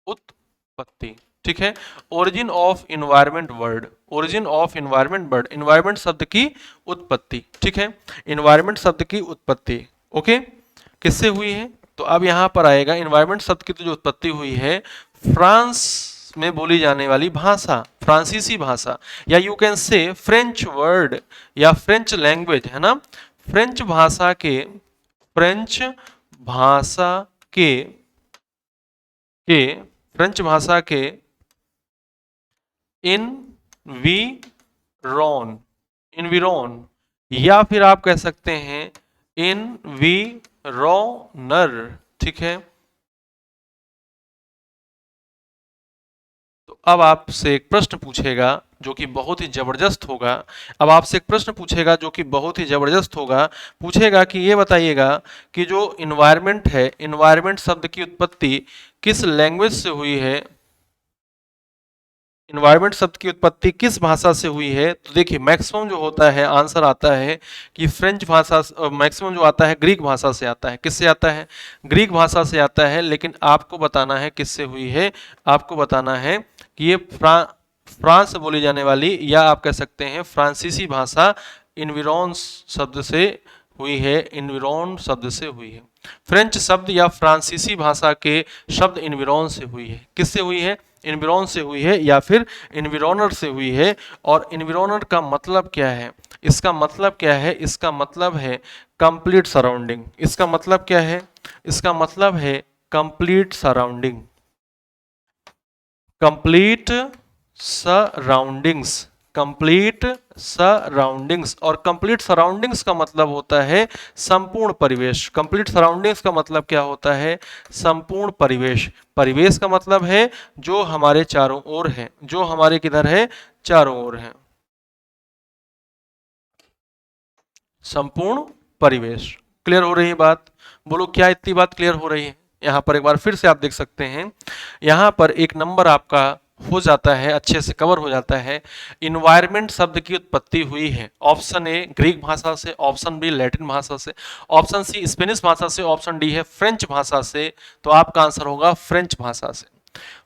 [SPEAKER 1] उत्पत्ति, ठीक है। Origin of environment word, origin of environment word, environment शब्द की उत्पत्ति, ठीक है। इन्वायरमेंट शब्द की उत्पत्ति, ओके, किससे हुई है, तो अब यहां पर आएगा इन्वायरमेंट शब्द की तो जो उत्पत्ति हुई है फ्रांस में बोली जाने वाली भाषा, फ्रांसीसी भाषा, या you can say French word या फ्रेंच लैंग्वेज, है ना, फ्रेंच भाषा के, फ्रेंच भाषा के के फ्रेंच भाषा के इनविरोन, इनविरोन, या फिर आप कह सकते हैं इनविरोनर, ठीक है। तो अब आपसे एक प्रश्न पूछेगा जो कि बहुत ही जबरदस्त होगा, अब आपसे एक प्रश्न पूछेगा जो कि बहुत ही जबरदस्त होगा, पूछेगा कि ये बताइएगा कि जो इन्वायरमेंट है, इन्वायरमेंट शब्द की उत्पत्ति किस लैंग्वेज से हुई है, इन्वायरमेंट शब्द की उत्पत्ति किस भाषा से हुई है। तो देखिए मैक्सिमम जो होता है आंसर आता है कि फ्रेंच भाषा, मैक्सिमम जो आता है ग्रीक भाषा से आता है, किससे आता है, ग्रीक भाषा से आता है। लेकिन आपको बताना है किससे हुई है, आपको बताना है कि ये फ्रांस से बोली जाने वाली, या आप कह सकते हैं फ्रांसीसी भाषा इन्विरोन शब्द से हुई है, इन्विरोन शब्द से हुई है। फ्रेंच शब्द या फ्रांसीसी भाषा के शब्द इन्विरोन से हुई है, किससे हुई है, इन्विरोन से हुई है या फिर इन्विरोनर से हुई है। और इन्विरोनर का मतलब क्या है, इसका मतलब क्या है, इसका मतलब है कंप्लीट सराउंडिंग। इसका मतलब क्या है, इसका मतलब है complete surrounding, complete surroundings, complete surroundings. और कंप्लीट सराउंडिंग्स का मतलब होता है संपूर्ण परिवेश। कंप्लीट सराउंडिंग्स का मतलब क्या होता है, संपूर्ण परिवेश। परिवेश का मतलब है जो हमारे चारों ओर है, जो हमारे किधर है, चारों ओर है, संपूर्ण परिवेश। क्लियर हो रही है बात, बोलो क्या इतनी बात क्लियर हो रही है। यहाँ पर एक बार फिर से आप देख सकते हैं, यहाँ पर एक नंबर आपका हो जाता है, अच्छे से कवर हो जाता है। इन्वायरमेंट शब्द की उत्पत्ति हुई है ऑप्शन ए ग्रीक भाषा से, ऑप्शन बी लैटिन भाषा से, ऑप्शन सी स्पेनिश भाषा से, ऑप्शन डी है फ्रेंच भाषा से। तो आपका आंसर होगा फ्रेंच भाषा से।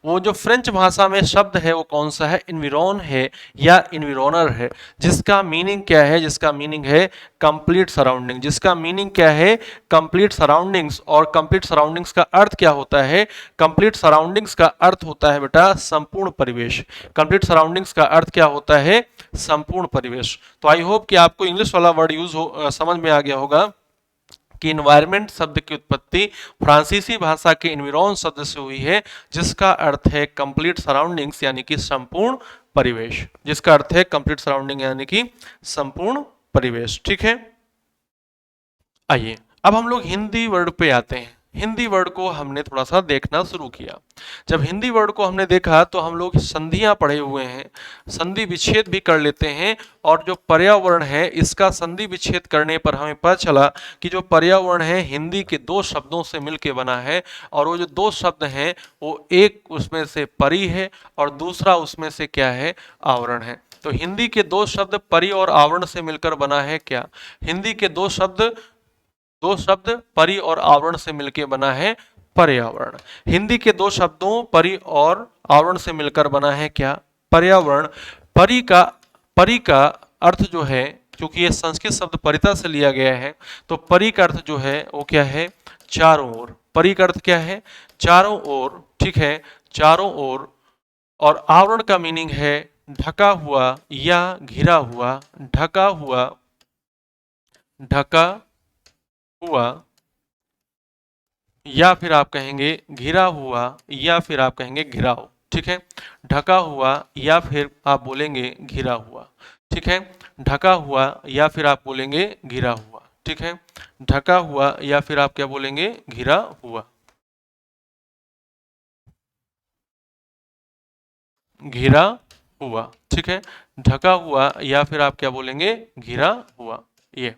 [SPEAKER 1] वो जो फ्रेंच भाषा में शब्द है वो कौन सा है, इन्विरोन है या इन्विरोनर है, जिसका मीनिंग क्या है, जिसका मीनिंग है कंप्लीट सराउंडिंग, जिसका मीनिंग क्या है, कंप्लीट सराउंडिंग्स। और कंप्लीट सराउंडिंग्स का अर्थ क्या होता है, कंप्लीट सराउंडिंग्स का अर्थ होता है बेटा संपूर्ण परिवेश। कंप्लीट सराउंडिंग्स का अर्थ क्या होता है, संपूर्ण परिवेश। तो आई होप कि आपको इंग्लिश वाला वर्ड यूज हो समझ में आ गया होगा कि इन्वायरमेंट शब्द की उत्पत्ति फ्रांसीसी भाषा के इन्विरोन शब्द से हुई है, जिसका अर्थ है कंप्लीट सराउंडिंग्स यानी कि संपूर्ण परिवेश, जिसका अर्थ है कंप्लीट सराउंडिंग यानी कि संपूर्ण परिवेश, ठीक है। आइए अब हम लोग हिंदी वर्ड पे आते हैं। हिंदी वर्ड को हमने थोड़ा सा देखना शुरू किया। जब हिंदी वर्ड को हमने देखा तो हम लोग संधियां पढ़े हुए हैं, संधि विच्छेद भी कर लेते हैं। और जो पर्यावरण है इसका संधि विच्छेद करने पर हमें पता चला कि जो पर्यावरण है हिंदी के दो शब्दों से मिलकर बना है। और वो जो दो शब्द हैं वो एक उसमें से परि है और दूसरा उसमें से क्या है, आवरण है। तो हिंदी के दो शब्द परि और आवरण से मिलकर बना है क्या, हिंदी के दो शब्द परि और आवरण से मिलकर बना है पर्यावरण। हिंदी के दो शब्दों परि और आवरण से मिलकर बना है क्या, पर्यावरण। परि का अर्थ जो है, क्योंकि ये संस्कृत शब्द परिता से लिया गया है, तो परि का अर्थ जो है वो क्या है, चारों ओर। परि का अर्थ क्या है, चारों ओर, ठीक है, चारों ओर। और आवरण का मीनिंग है ढका हुआ या घिरा हुआ, ढका हुआ, ढका हुआ, या फिर आप कहेंगे घिरा हुआ, या फिर आप कहेंगे घिराव। ठीक है, ढका हुआ या फिर आप बोलेंगे घिरा हुआ। ठीक है, ढका हुआ या फिर आप बोलेंगे घिरा हुआ। ठीक है, ढका हुआ या फिर आप क्या बोलेंगे, घिरा हुआ। घिरा हुआ। ठीक है, ढका हुआ या फिर आप क्या बोलेंगे, घिरा हुआ। ये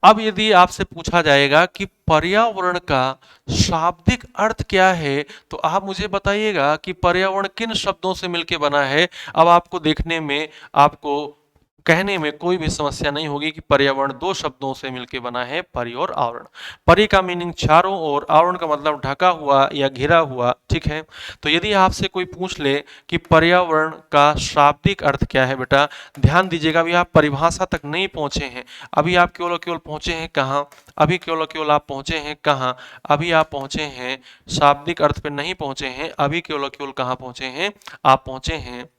[SPEAKER 1] अब यदि आपसे पूछा जाएगा कि पर्यावरण का शाब्दिक अर्थ क्या है, तो आप मुझे बताइएगा कि पर्यावरण किन शब्दों से मिलकर बना है। अब आपको देखने में, आपको कहने में कोई भी समस्या नहीं होगी कि पर्यावरण दो शब्दों से मिलकर बना है, परि और आवरण। परि का मीनिंग चारों ओर, आवरण का मतलब ढका हुआ या घिरा हुआ। ठीक है, तो यदि आपसे कोई पूछ ले कि पर्यावरण का शाब्दिक अर्थ क्या है, बेटा ध्यान दीजिएगा, अभी आप परिभाषा तक नहीं पहुंचे हैं। अभी आप केवल केवल पहुंचे हैं कहाँ, अभी केवल केवल आप पहुंचे हैं कहाँ, अभी आप पहुंचे हैं शाब्दिक अर्थ पे नहीं पहुंचे हैं, अभी केवल केवल कहाँ पहुंचे हैं, आप पहुंचे हैं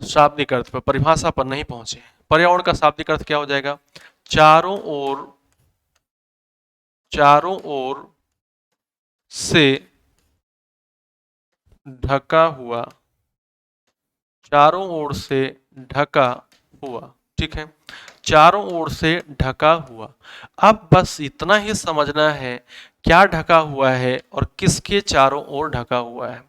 [SPEAKER 1] शाब्दिक अर्थ पर, परिभाषा पर नहीं पहुंचे। पर्यावरण का शाब्दिक अर्थ क्या हो जाएगा, चारों ओर, चारों ओर से ढका हुआ, चारों ओर से ढका हुआ। ठीक है, चारों ओर से ढका हुआ। अब बस इतना ही समझना है, क्या ढका हुआ है और किसके चारों ओर ढका हुआ है,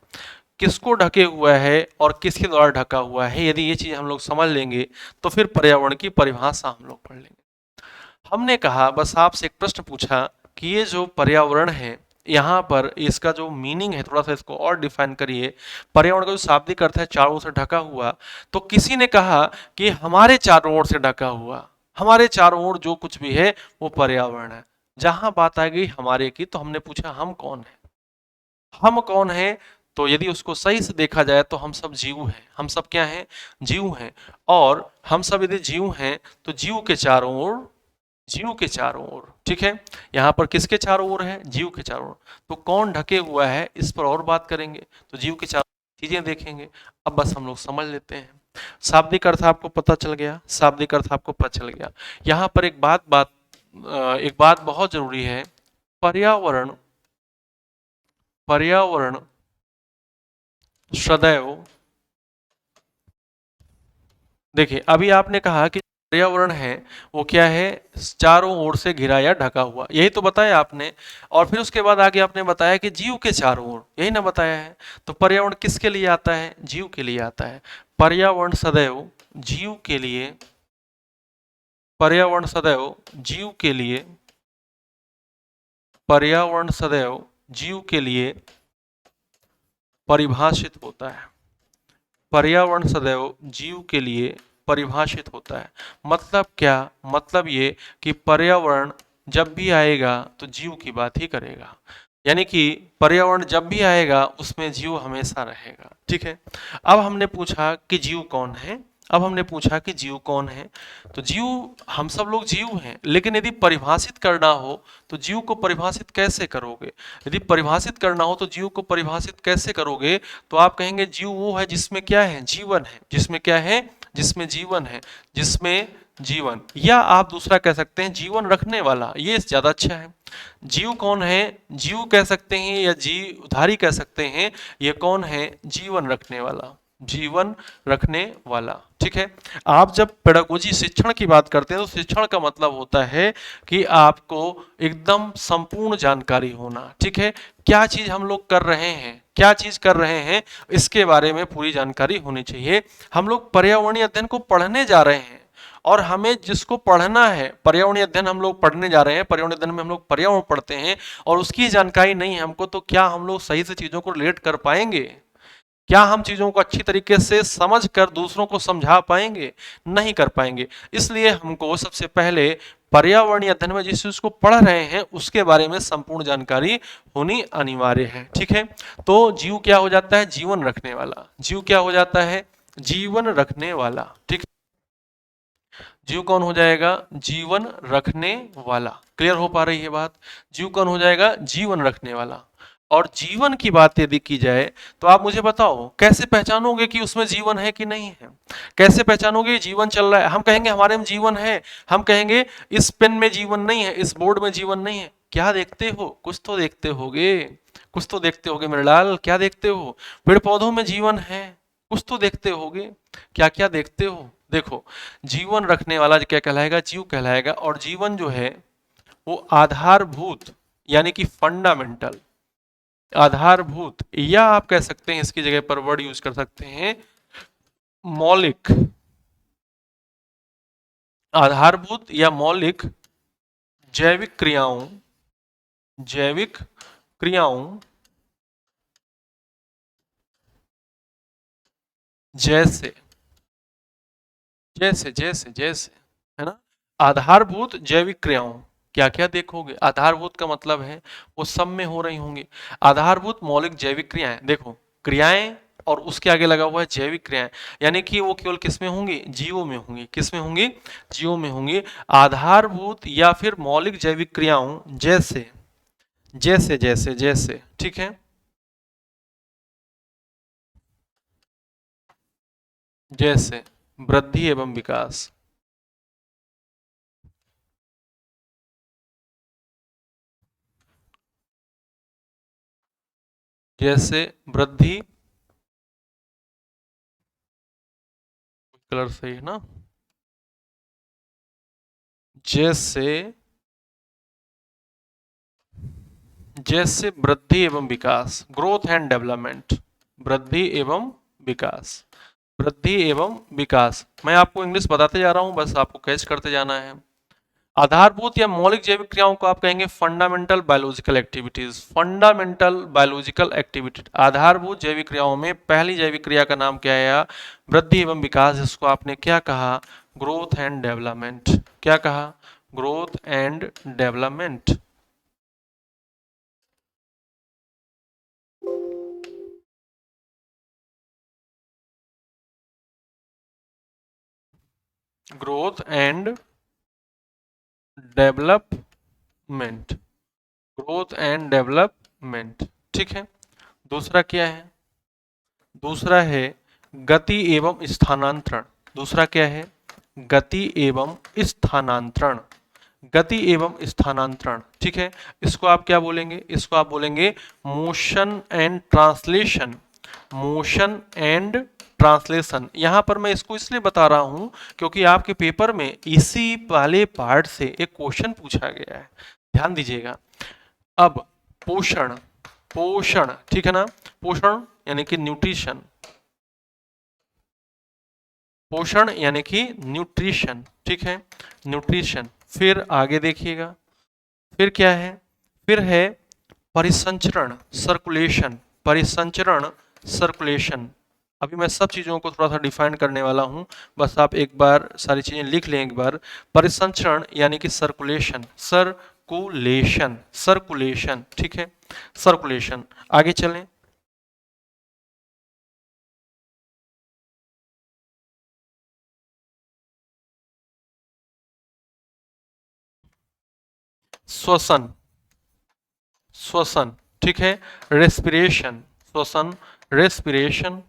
[SPEAKER 1] किसको ढके हुआ है और किसके द्वारा ढका हुआ है। यदि ये चीज हम लोग समझ लेंगे तो फिर पर्यावरण की परिभाषा हम लोग पढ़ लेंगे। हमने कहा, बस आपसे एक प्रश्न पूछा कि ये जो पर्यावरण है, यहाँ पर इसका जो मीनिंग है, थोड़ा सा इसको और डिफाइन करिए। पर्यावरण का जो शाब्दिक अर्थ है चारों ओर से ढका हुआ, तो किसी ने कहा कि हमारे चारों ओर से ढका हुआ, हमारे चारों ओर जो कुछ भी है वो पर्यावरण है। जहां बात आ गई हमारे की, तो हमने पूछा हम कौन है, हम कौन है। तो यदि उसको सही से देखा जाए तो हम सब जीव हैं, हम सब क्या हैं, जीव हैं। और हम सब यदि जीव हैं तो जीव के चारों ओर, जीव के चारों ओर। ठीक है, यहाँ पर किसके चारों ओर है, जीव के चारों ओर। तो कौन ढके हुआ है इस पर और बात करेंगे, तो जीव के चारों चीजें देखेंगे। अब बस हम लोग समझ लेते हैं। शाब्दिक अर्थ आपको पता चल गया, शाब्दिक अर्थ आपको पता चल गया। यहाँ पर एक बात बहुत जरूरी है। पर्यावरण, पर्यावरण सदैव, देखिए अभी आपने कहा कि पर्यावरण है वो क्या है, चारों ओर से घिरा या ढका हुआ, यही तो बताया आपने। और फिर उसके बाद आगे आपने बताया कि जीव के चारों ओर, यही ना बताया है। तो पर्यावरण किसके लिए आता है, जीव के लिए आता है। पर्यावरण सदैव जीव के लिए, पर्यावरण सदैव जीव के लिए, पर्यावरण सदैव जीव के लिए परिभाषित होता है। पर्यावरण सदैव जीव के लिए परिभाषित होता है। मतलब क्या, मतलब ये कि पर्यावरण जब भी आएगा तो जीव की बात ही करेगा। यानी कि पर्यावरण जब भी आएगा उसमें जीव हमेशा रहेगा। ठीक है, अब हमने पूछा कि जीव कौन है, अब हमने पूछा कि जीव कौन है। तो जीव, हम सब लोग जीव हैं, लेकिन यदि परिभाषित करना हो तो जीव को परिभाषित कैसे करोगे। यदि परिभाषित करना हो तो जीव को परिभाषित कैसे करोगे, तो आप कहेंगे जीव वो है जिसमें क्या है, जीवन है। जिसमें क्या है, जिसमें जीवन है, जिसमें जीवन, या आप दूसरा कह सकते हैं जीवन रखने वाला, ये ज्यादा अच्छा है। जीव कौन है, जीव कह सकते हैं या जीवधारी कह सकते हैं। ये कौन है, जीवन रखने वाला, जीवन रखने वाला। ठीक है, आप जब पेडागोजी शिक्षण की बात करते हैं तो शिक्षण का मतलब होता है कि आपको एकदम संपूर्ण जानकारी होना। ठीक है, क्या चीज हम लोग कर रहे हैं, क्या चीज कर रहे हैं, इसके बारे में पूरी जानकारी होनी चाहिए। हम लोग पर्यावरणीय अध्ययन को पढ़ने जा रहे हैं, और हमें जिसको पढ़ना है, पर्यावरणीय अध्ययन हम लोग पढ़ने जा रहे हैं, पर्यावरणीय अध्ययन में हम लोग पर्यावरण पढ़ते हैं और उसकी जानकारी नहीं है हमको, तो क्या हम लोग सही से चीजों को रिलेट कर पाएंगे, क्या हम चीजों को अच्छी तरीके से समझ कर दूसरों को समझा पाएंगे, नहीं कर पाएंगे। इसलिए हमको सबसे पहले पर्यावरणीय अध्ययन में जिस चीज को पढ़ रहे हैं उसके बारे में संपूर्ण जानकारी होनी अनिवार्य है। ठीक है, तो जीव क्या हो जाता है, जीवन रखने वाला। जीव क्या हो जाता है, जीवन रखने वाला। ठीक, जीव कौन हो जाएगा, जीवन रखने वाला। क्लियर हो पा रही है बात, जीव कौन हो जाएगा, जीवन रखने वाला। और जीवन की बात यदि की जाए तो आप मुझे बताओ कैसे पहचानोगे कि उसमें जीवन है कि नहीं है, कैसे पहचानोगे जीवन चल रहा है। हम कहेंगे हमारे में जीवन है, हम कहेंगे इस पेन में जीवन नहीं है, इस बोर्ड में जीवन नहीं है, क्या देखते हो? कुछ तो देखते होगे, कुछ तो देखते होगे मेरे लाल, क्या देखते हो? पेड़ पौधों में जीवन है, कुछ तो देखते होगे, क्या क्या देखते हो? देखो, जीवन रखने वाला क्या कहलाएगा? जीव कहलाएगा। और जीवन जो है वो आधारभूत यानी कि फंडामेंटल, आधारभूत, या आप कह सकते हैं इसकी जगह पर वर्ड यूज कर सकते हैं मौलिक, आधारभूत या मौलिक जैविक क्रियाओं, जैविक क्रियाओं जैसे, जैसे जैसे जैसे, है ना? आधारभूत जैविक क्रियाओं, क्या क्या देखोगे? आधारभूत का मतलब है वो सब में हो रही होंगी। आधारभूत मौलिक जैविक क्रियाएं, देखो क्रियाएं और उसके आगे लगा हुआ है जैविक क्रियाएं, यानी कि वो केवल किस में होंगी? जीवों में होंगी। किस में होंगी? जीवों में होंगी। आधारभूत या फिर मौलिक जैविक क्रियाओं जैसे, जैसे जैसे जैसे, ठीक है? जैसे वृद्धि एवं विकास, जैसे वृद्धि, कलर सही है ना? जैसे, जैसे वृद्धि एवं विकास, ग्रोथ एंड डेवलपमेंट, वृद्धि एवं विकास, वृद्धि एवं विकास। मैं आपको इंग्लिश बताते जा रहा हूं, बस आपको कैच करते जाना है। आधारभूत या मौलिक जैविक क्रियाओं को आप कहेंगे fundamental biological activities, fundamental biological activity. आधारभूत जैविक क्रियाओं में पहली जैविक क्रिया का नाम क्या है? वृद्धि एवं विकास। जिसको आपने क्या कहा? Growth and development. क्या कहा? Growth and development. Growth and development, growth and development, ठीक है। दूसरा क्या है? दूसरा है गति एवं स्थानांतरण। दूसरा क्या है? गति एवं स्थानांतरण, गति एवं स्थानांतरण, ठीक है। इसको आप क्या बोलेंगे? इसको आप बोलेंगे motion and translation, motion and translation. यहां पर मैं इसको इसलिए बता रहा हूं क्योंकि आपके पेपर में इसी वाले पार्ट से एक क्वेश्चन पूछा गया है, ध्यान दीजिएगा। अब पोषण, पोषण, ठीक है ना? पोषण यानी कि न्यूट्रिशन, पोषण यानी कि न्यूट्रिशन, ठीक है, न्यूट्रिशन। फिर आगे देखिएगा, फिर क्या है? फिर है परिसंचरण, सर्कुलेशन, परिसंचरण, सर्कुलेशन। अभी मैं सब चीज़ों को थोड़ा सा डिफाइन करने वाला हूं, बस आप एक बार सारी चीज़ें लिख लें एक बार। परिसंचरण यानी कि सर्कुलेशन, सर्कुलेशन, सर्कुलेशन, ठीक है, सर्कुलेशन। आगे चलें। श्वसन, श्वसन, ठीक है, रेस्पिरेशन, श्वसन, रेस्पिरेशन।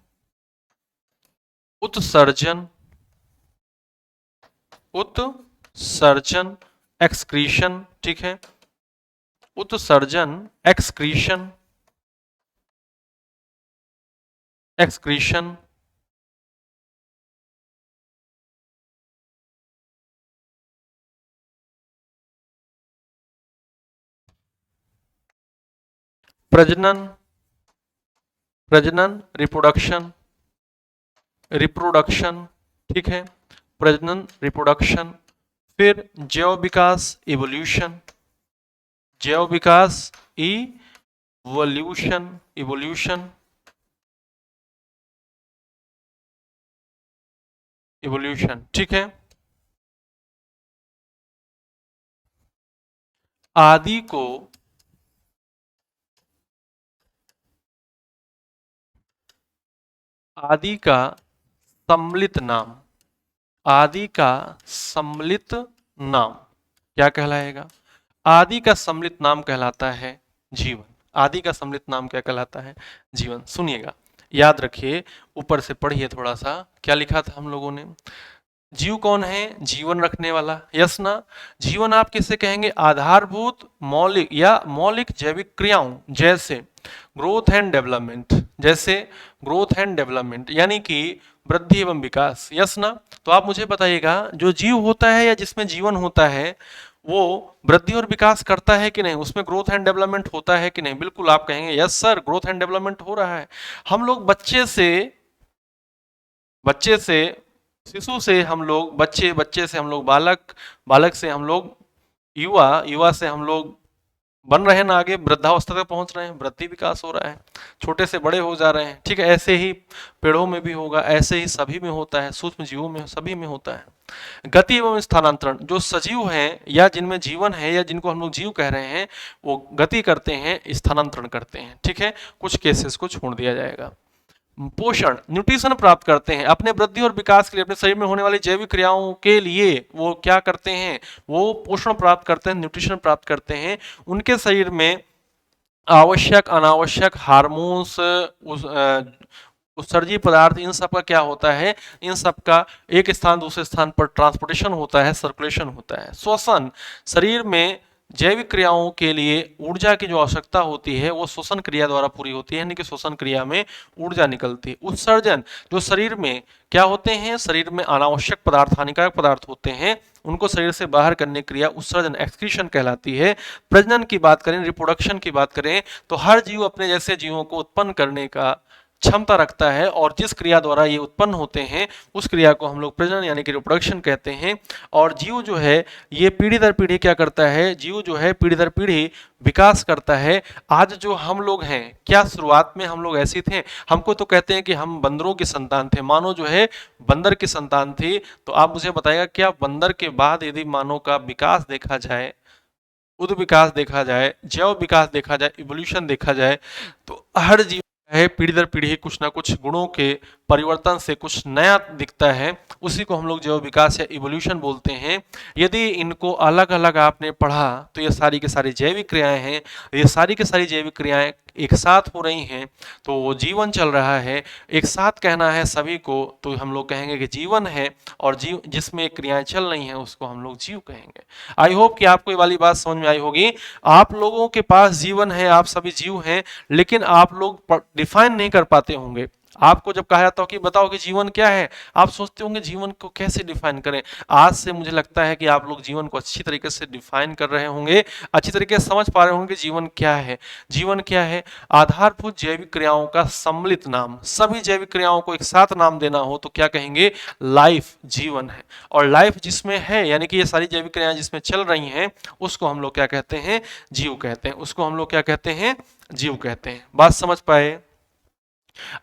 [SPEAKER 1] उत्सर्जन, उत्सर्जन, एक्सक्रीशन, ठीक है, उत्सर्जन, एक्सक्रीशन, एक्सक्रीशन। प्रजनन, प्रजनन, रिप्रोडक्शन, रिप्रोडक्शन, ठीक है, प्रजनन, रिप्रोडक्शन। फिर जैव विकास, इवोल्यूशन, जैव विकास, इवोल्यूशन, इवोल्यूशन, इवोल्यूशन, ठीक है। आदि को, आदि का सम्मिलित नाम, आदि का सम्मिलित नाम क्या कहलाएगा? आदि का सम्मिलित नाम कहलाता है जीवन। आदि का सम्मिलित नाम क्या कहलाता है? जीवन। सुनिएगा, याद रखिए, ऊपर से पढ़िए थोड़ा सा, क्या लिखा था हम लोगों ने? जीव कौन है? जीवन रखने वाला, यस ना। जीवन आप किसे कहेंगे? आधारभूत मौलिक या मौलिक जैविक क्रियाओं, जैसे ग्रोथ एंड डेवलपमेंट, जैसे ग्रोथ एंड डेवलपमेंट यानी कि वृद्धि एवं विकास, यस ना। तो आप मुझे बताइएगा, जो जीव होता है या जिसमें जीवन होता है वो वृद्धि और विकास करता है कि नहीं, उसमें ग्रोथ एंड डेवलपमेंट होता है कि नहीं? बिल्कुल आप कहेंगे yes sir, growth and development हो रहा है। हम लोग बच्चे से शिशु से हम लोग बच्चे, बच्चे से हम लोग बालक, बालक से हम लोग युवा, युवा से हम लोग बन रहे हैं ना, आगे वृद्धावस्था तक पहुंच रहे हैं, वृद्धि विकास हो रहा है, छोटे से बड़े हो जा रहे हैं। ठीक है, ऐसे ही पेड़ों में भी होगा, ऐसे ही सभी में होता है, सूक्ष्म जीवों में सभी में होता है। गति एवं स्थानांतरण, जो सजीव हैं या जिनमें जीवन है या जिनको हम लोग जीव कह रहे हैं, वो गति करते हैं, स्थानांतरण करते हैं। ठीक है, कुछ केसेस को छोड़ दिया जाएगा। पोषण, न्यूट्रिशन प्राप्त करते हैं अपने वृद्धि और विकास के लिए, अपने शरीर में होने वाली जैविक क्रियाओं के लिए वो क्या करते हैं? वो पोषण प्राप्त करते हैं, न्यूट्रिशन प्राप्त करते हैं। उनके शरीर में आवश्यक अनावश्यक हार्मोन्स, उत्सर्जी पदार्थ, इन सब का क्या होता है? इन सब का एक स्थान दूसरे स्थान पर ट्रांसपोर्टेशन होता है, सर्कुलेशन होता है। श्वसन, शरीर में जैविक क्रियाओं के लिए ऊर्जा की जो आवश्यकता होती है वो श्वसन क्रिया द्वारा पूरी होती है, यानी कि श्वसन क्रिया में ऊर्जा निकलती है। उत्सर्जन, जो शरीर में क्या होते हैं? शरीर में अनावश्यक पदार्थ, हानिकारक पदार्थ होते हैं, उनको शरीर से बाहर करने की क्रिया उत्सर्जन, एक्सक्रीशन कहलाती है। प्रजनन की बात करें, रिप्रोडक्शन की बात करें, तो हर जीव अपने जैसे जीवों को उत्पन्न करने का क्षमता रखता है, और जिस क्रिया द्वारा ये उत्पन्न होते हैं उस क्रिया को हम लोग प्रजनन यानी कि रिप्रोडक्शन कहते हैं। और जीव जो है ये पीढ़ी दर पीढ़ी क्या करता है? जीव जो है पीढ़ी दर पीढ़ी विकास करता है। आज जो हम लोग हैं, क्या शुरुआत में हम लोग ऐसे थे? हमको तो कहते हैं कि हम बंदरों की संतान थे, मानव जो है बंदर की संतान थी। तो आप मुझे बताइएगा, क्या बंदर के बाद यदि मानव का विकास देखा जाए, उद विकास देखा जाए, जैव विकास देखा जाए, इवोल्यूशन देखा जाए, तो हर जीव है पीढ़ी दर पीढ़ी कुछ ना कुछ गुणों के परिवर्तन से कुछ नया दिखता है, उसी को हम लोग जैव विकास या इवोल्यूशन बोलते हैं। यदि इनको अलग अलग आपने पढ़ा तो ये सारी की सारी जैविक क्रियाएं हैं, ये सारी की सारी जैविक क्रियाएं एक साथ हो रही हैं तो वो जीवन चल रहा है। एक साथ कहना है सभी को तो हम लोग कहेंगे कि जीवन है, और जीव जिसमें क्रियाएं चल रही हैं उसको हम लोग जीव कहेंगे। आई होप कि आपको ये वाली बात समझ में आई होगी। आप लोगों के पास जीवन है, आप सभी जीव हैं, लेकिन आप लोग डिफाइन नहीं कर पाते होंगे। आपको जब कहा जाता हो कि बताओ कि जीवन क्या है, आप सोचते होंगे जीवन को कैसे डिफाइन करें। आज से मुझे लगता है कि आप लोग जीवन को अच्छी तरीके से डिफाइन कर रहे होंगे, अच्छी तरीके से समझ पा रहे होंगे कि जीवन क्या है। जीवन क्या है? आधारभूत जैविक क्रियाओं का सम्मिलित नाम। सभी जैविक क्रियाओं को एक साथ नाम देना हो तो क्या कहेंगे? लाइफ, जीवन है। और लाइफ जिसमें है, यानी कि ये सारी जैविक क्रियाएं जिसमें चल रही हैं, उसको हम लोग क्या कहते हैं? जीव कहते हैं। उसको हम लोग क्या कहते हैं? जीव कहते हैं। बात समझ पाए?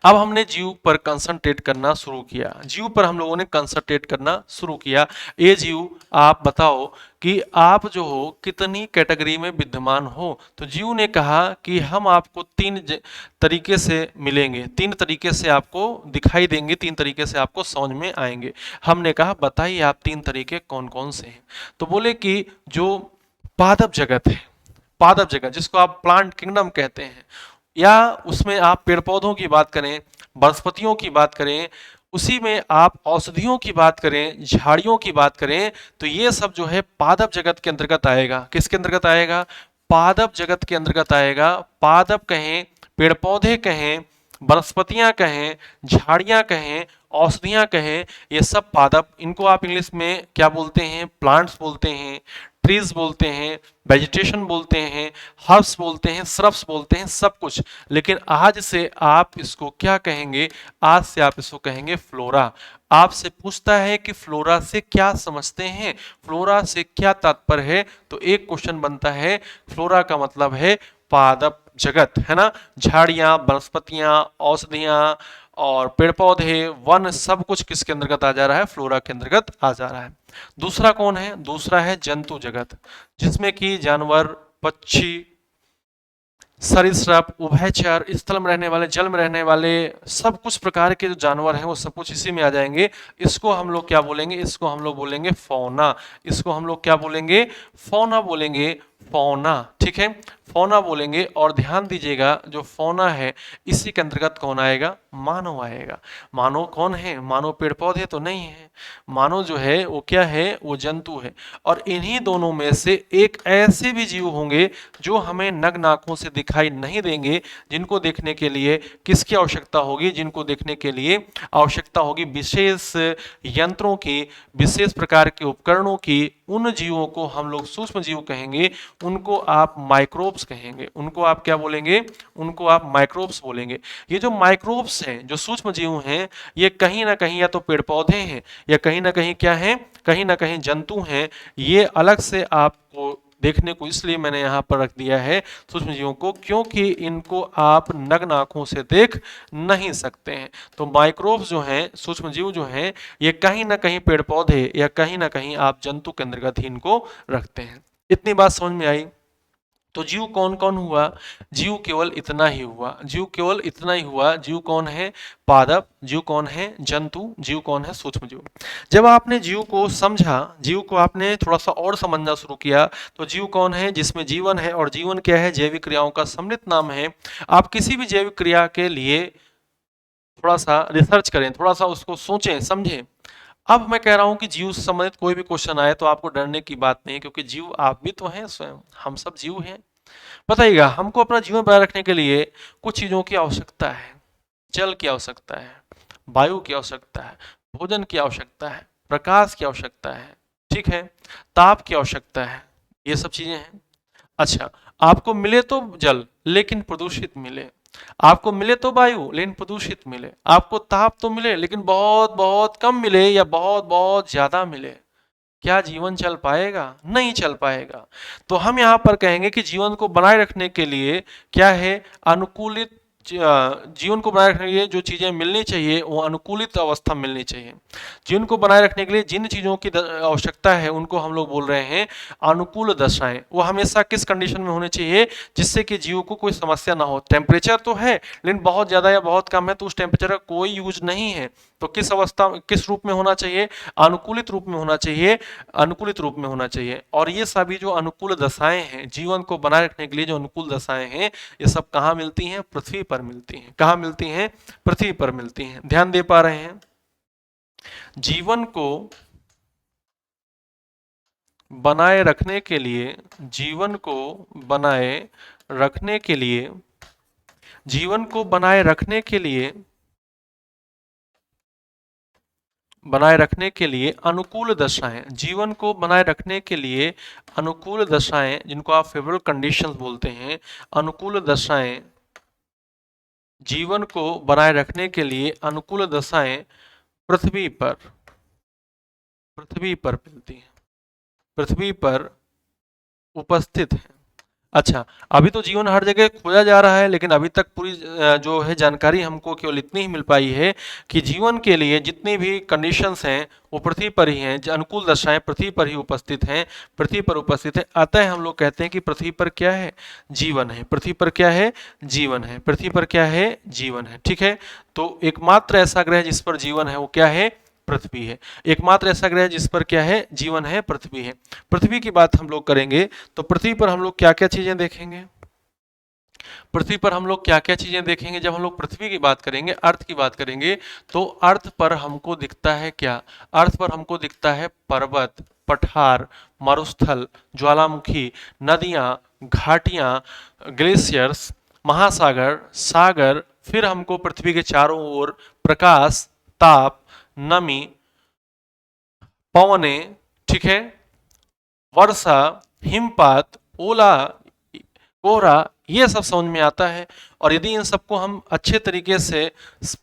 [SPEAKER 1] अब हमने जीव पर कंसंट्रेट करना शुरू किया, जीव पर हम लोगों ने कंसंट्रेट करना शुरू किया। ये जीव, आप बताओ कि आप जो हो कितनी कैटेगरी में विद्यमान हो? तो जीव ने कहा कि हम आपको तीन तरीके से मिलेंगे, तीन तरीके से आपको दिखाई देंगे, तीन तरीके से आपको समझ में आएंगे। हमने कहा बताइए आप तीन तरीके कौन कौन से हैं? तो बोले कि जो पादप जगत है, पादप जगत जिसको आप प्लांट किंगडम कहते हैं, या उसमें आप पेड़ पौधों की बात करें, वनस्पतियों की बात करें, उसी में आप औषधियों की बात करें, झाड़ियों की बात करें, तो ये सब जो है पादप जगत के अंतर्गत आएगा। किसके अंतर्गत आएगा? पादप जगत के अंतर्गत आएगा। पादप कहें, पेड़ पौधे कहें, वनस्पतियां कहें, झाड़ियां कहें, औषधियां कहें, ये सब पादप। इनको आप इंग्लिश में क्या बोलते हैं? प्लांट्स बोलते हैं, ट्रीज बोलते हैं, वेजिटेशन बोलते हैं, हर्ब्स बोलते हैं, श्रब्स बोलते हैं, सब कुछ। लेकिन आज से आप इसको क्या कहेंगे? आज से आप इसको कहेंगे फ्लोरा। आपसे पूछता है कि फ्लोरा से क्या समझते हैं, फ्लोरा से क्या तात्पर्य है, तो एक क्वेश्चन बनता है, फ्लोरा का मतलब है पादप जगत, है ना। झाड़ियां, वनस्पतियां, औषधियां और पेड़ पौधे, वन, सब कुछ किसके अंतर्गत आ जा रहा है? फ्लोरा के अंतर्गत आ जा रहा है। दूसरा कौन है? दूसरा है जंतु जगत, जिसमें कि जानवर, पक्षी, सरीसृप, उभयचर, स्थल में रहने वाले, जल में रहने वाले, सब कुछ प्रकार के जो जानवर हैं वो सब कुछ इसी में आ जाएंगे। इसको हम लोग क्या बोलेंगे? इसको हम लोग बोलेंगे फौना। इसको हम लोग क्या बोलेंगे? फौना बोलेंगे। फौना, ठीक है, फौना बोलेंगे। और ध्यान दीजिएगा जो फौना है इसी के अंतर्गत कौन आएगा, मानव आएगा। मानव कौन है, मानव पेड़ पौधे तो नहीं है, मानव जो है वो क्या है, वो जंतु है। और इन्हीं दोनों में से एक ऐसे भी जीव होंगे जो हमें नग्न आंखों से दिखाई नहीं देंगे, जिनको देखने के लिए किसकी आवश्यकता होगी, जिनको देखने के लिए आवश्यकता होगी विशेष यंत्रों की, विशेष प्रकार के उपकरणों की। उन जीवों को हम लोग सूक्ष्म जीव कहेंगे, उनको आप माइक्रोब्स कहेंगे, उनको आप क्या बोलेंगे, उनको आप माइक्रोब्स बोलेंगे। ये जो माइक्रोब्स हैं, जो सूक्ष्म जीव हैं, ये कहीं ना कहीं या तो पेड़ पौधे हैं या कहीं ना कहीं क्या हैं, कहीं ना कहीं जंतु हैं। ये अलग से आपको देखने को इसलिए मैंने यहाँ पर रख दिया है सूक्ष्म जीवों को, क्योंकि इनको आप नग्न आंखों से देख नहीं सकते हैं। तो माइक्रोब्स जो हैं, सूक्ष्म जीव जो हैं, ये कहीं ना कहीं पेड़ पौधे या कहीं ना कहीं आप जंतु के अंतर्गत ही इनको रखते हैं। इतनी बात समझ में आई। तो जीव कौन कौन हुआ, जीव केवल इतना ही हुआ, जीव केवल इतना ही हुआ। जीव कौन है, पादप, जीव कौन है, जंतु, जीव कौन है, सूक्ष्म जीव। जब आपने जीव को समझा, जीव को आपने थोड़ा सा और समझना शुरू किया, तो जीव कौन है, जिसमें जीवन है। और जीवन क्या है, जैविक क्रियाओं का सम्मिलित नाम है। आप किसी भी जैविक क्रिया के लिए थोड़ा सा रिसर्च करें, थोड़ा सा उसको सोचें समझें। अब मैं कह रहा हूं कि जीव से संबंधित कोई भी क्वेश्चन आए तो आपको डरने की बात नहीं है, क्योंकि जीव आप भी तो हैं स्वयं, हम सब जीव हैं। बताइएगा, हमको अपना जीवन बनाए रखने के लिए कुछ चीजों की आवश्यकता है। जल की आवश्यकता है, वायु की आवश्यकता है, भोजन की आवश्यकता है, प्रकाश की आवश्यकता है, ठीक है, ताप की आवश्यकता है, ये सब चीजें हैं। अच्छा, आपको मिले तो जल लेकिन प्रदूषित मिले, आपको मिले तो वायु लेकिन प्रदूषित मिले, आपको ताप तो मिले लेकिन बहुत बहुत कम मिले या बहुत बहुत ज्यादा मिले, क्या जीवन चल पाएगा, नहीं चल पाएगा। तो हम यहाँ पर कहेंगे कि जीवन को बनाए रखने के लिए क्या है, अनुकूलित जीवन को बनाए रखने के लिए जो चीजें मिलनी चाहिए वो अनुकूलित अवस्था मिलनी चाहिए। जीवन को बनाए रखने के लिए जिन चीजों की आवश्यकता है उनको हम लोग बोल रहे हैं अनुकूल दशाएं। वो हमेशा किस कंडीशन में होने चाहिए, जिससे कि जीव को कोई समस्या ना हो। टेम्परेचर तो है लेकिन बहुत ज्यादा या बहुत कम है, तो उस टेम्परेचर का कोई यूज नहीं है। तो किस अवस्था, किस रूप में होना चाहिए, अनुकूलित रूप में होना चाहिए, अनुकूलित रूप में होना चाहिए। और ये सभी जो अनुकूल दशाएं हैं, जीवन को बनाए रखने के लिए जो अनुकूल दशाएं हैं, ये सब कहाँ मिलती हैं, पृथ्वी पर मिलती हैं। कहाँ मिलती हैं, पृथ्वी पर मिलती हैं। ध्यान दे पा रहे हैं। जीवन को बनाए रखने के लिए, जीवन को बनाए रखने के लिए, जीवन को बनाए रखने के लिए, बनाए रखने के लिए अनुकूल दशाएं, जीवन को बनाए रखने के लिए अनुकूल दशाएं, जिनको आप फेवरेबल कंडीशंस बोलते हैं, अनुकूल दशाएं, जीवन को बनाए रखने के लिए अनुकूल दशाएं पृथ्वी पर, पृथ्वी पर मिलती हैं, पृथ्वी पर उपस्थित हैं। अच्छा, अभी तो जीवन हर जगह खोजा जा रहा है, लेकिन अभी तक पूरी जो है जानकारी हमको केवल इतनी ही मिल पाई है कि जीवन के लिए जितनी भी कंडीशंस हैं वो पृथ्वी पर ही हैं, अनुकूल दशाएं पृथ्वी पर ही उपस्थित हैं, पृथ्वी पर उपस्थित है। अतः हम लोग कहते हैं कि पृथ्वी पर क्या है, जीवन है। पृथ्वी पर क्या है, जीवन है। पृथ्वी पर क्या है, जीवन है, ठीक है। तो एकमात्र ऐसा ग्रह जिस पर जीवन है वो क्या है, पृथ्वी है। एकमात्र ऐसा ग्रह जिस पर क्या है, जीवन है, पृथ्वी है। पृथ्वी की बात हम लोग करेंगे तो पृथ्वी पर हम लोग क्या क्या चीजें देखेंगे, पृथ्वी पर हम लोग क्या क्या चीजें देखेंगे। जब हम लोग पृथ्वी की बात करेंगे, अर्थ की बात करेंगे, तो अर्थ पर हमको दिखता है क्या, अर्थ पर हमको दिखता है पर्वत, पठार, मरुस्थल, ज्वालामुखी, नदियां, घाटियां, ग्लेशियर्स, महासागर, सागर। फिर हमको पृथ्वी के चारों ओर प्रकाश, ताप, नमी, पवने, ठीक है, वर्षा, हिमपात, ओला, कोहरा, ये सब समझ में आता है। और यदि इन सबको हम अच्छे तरीके से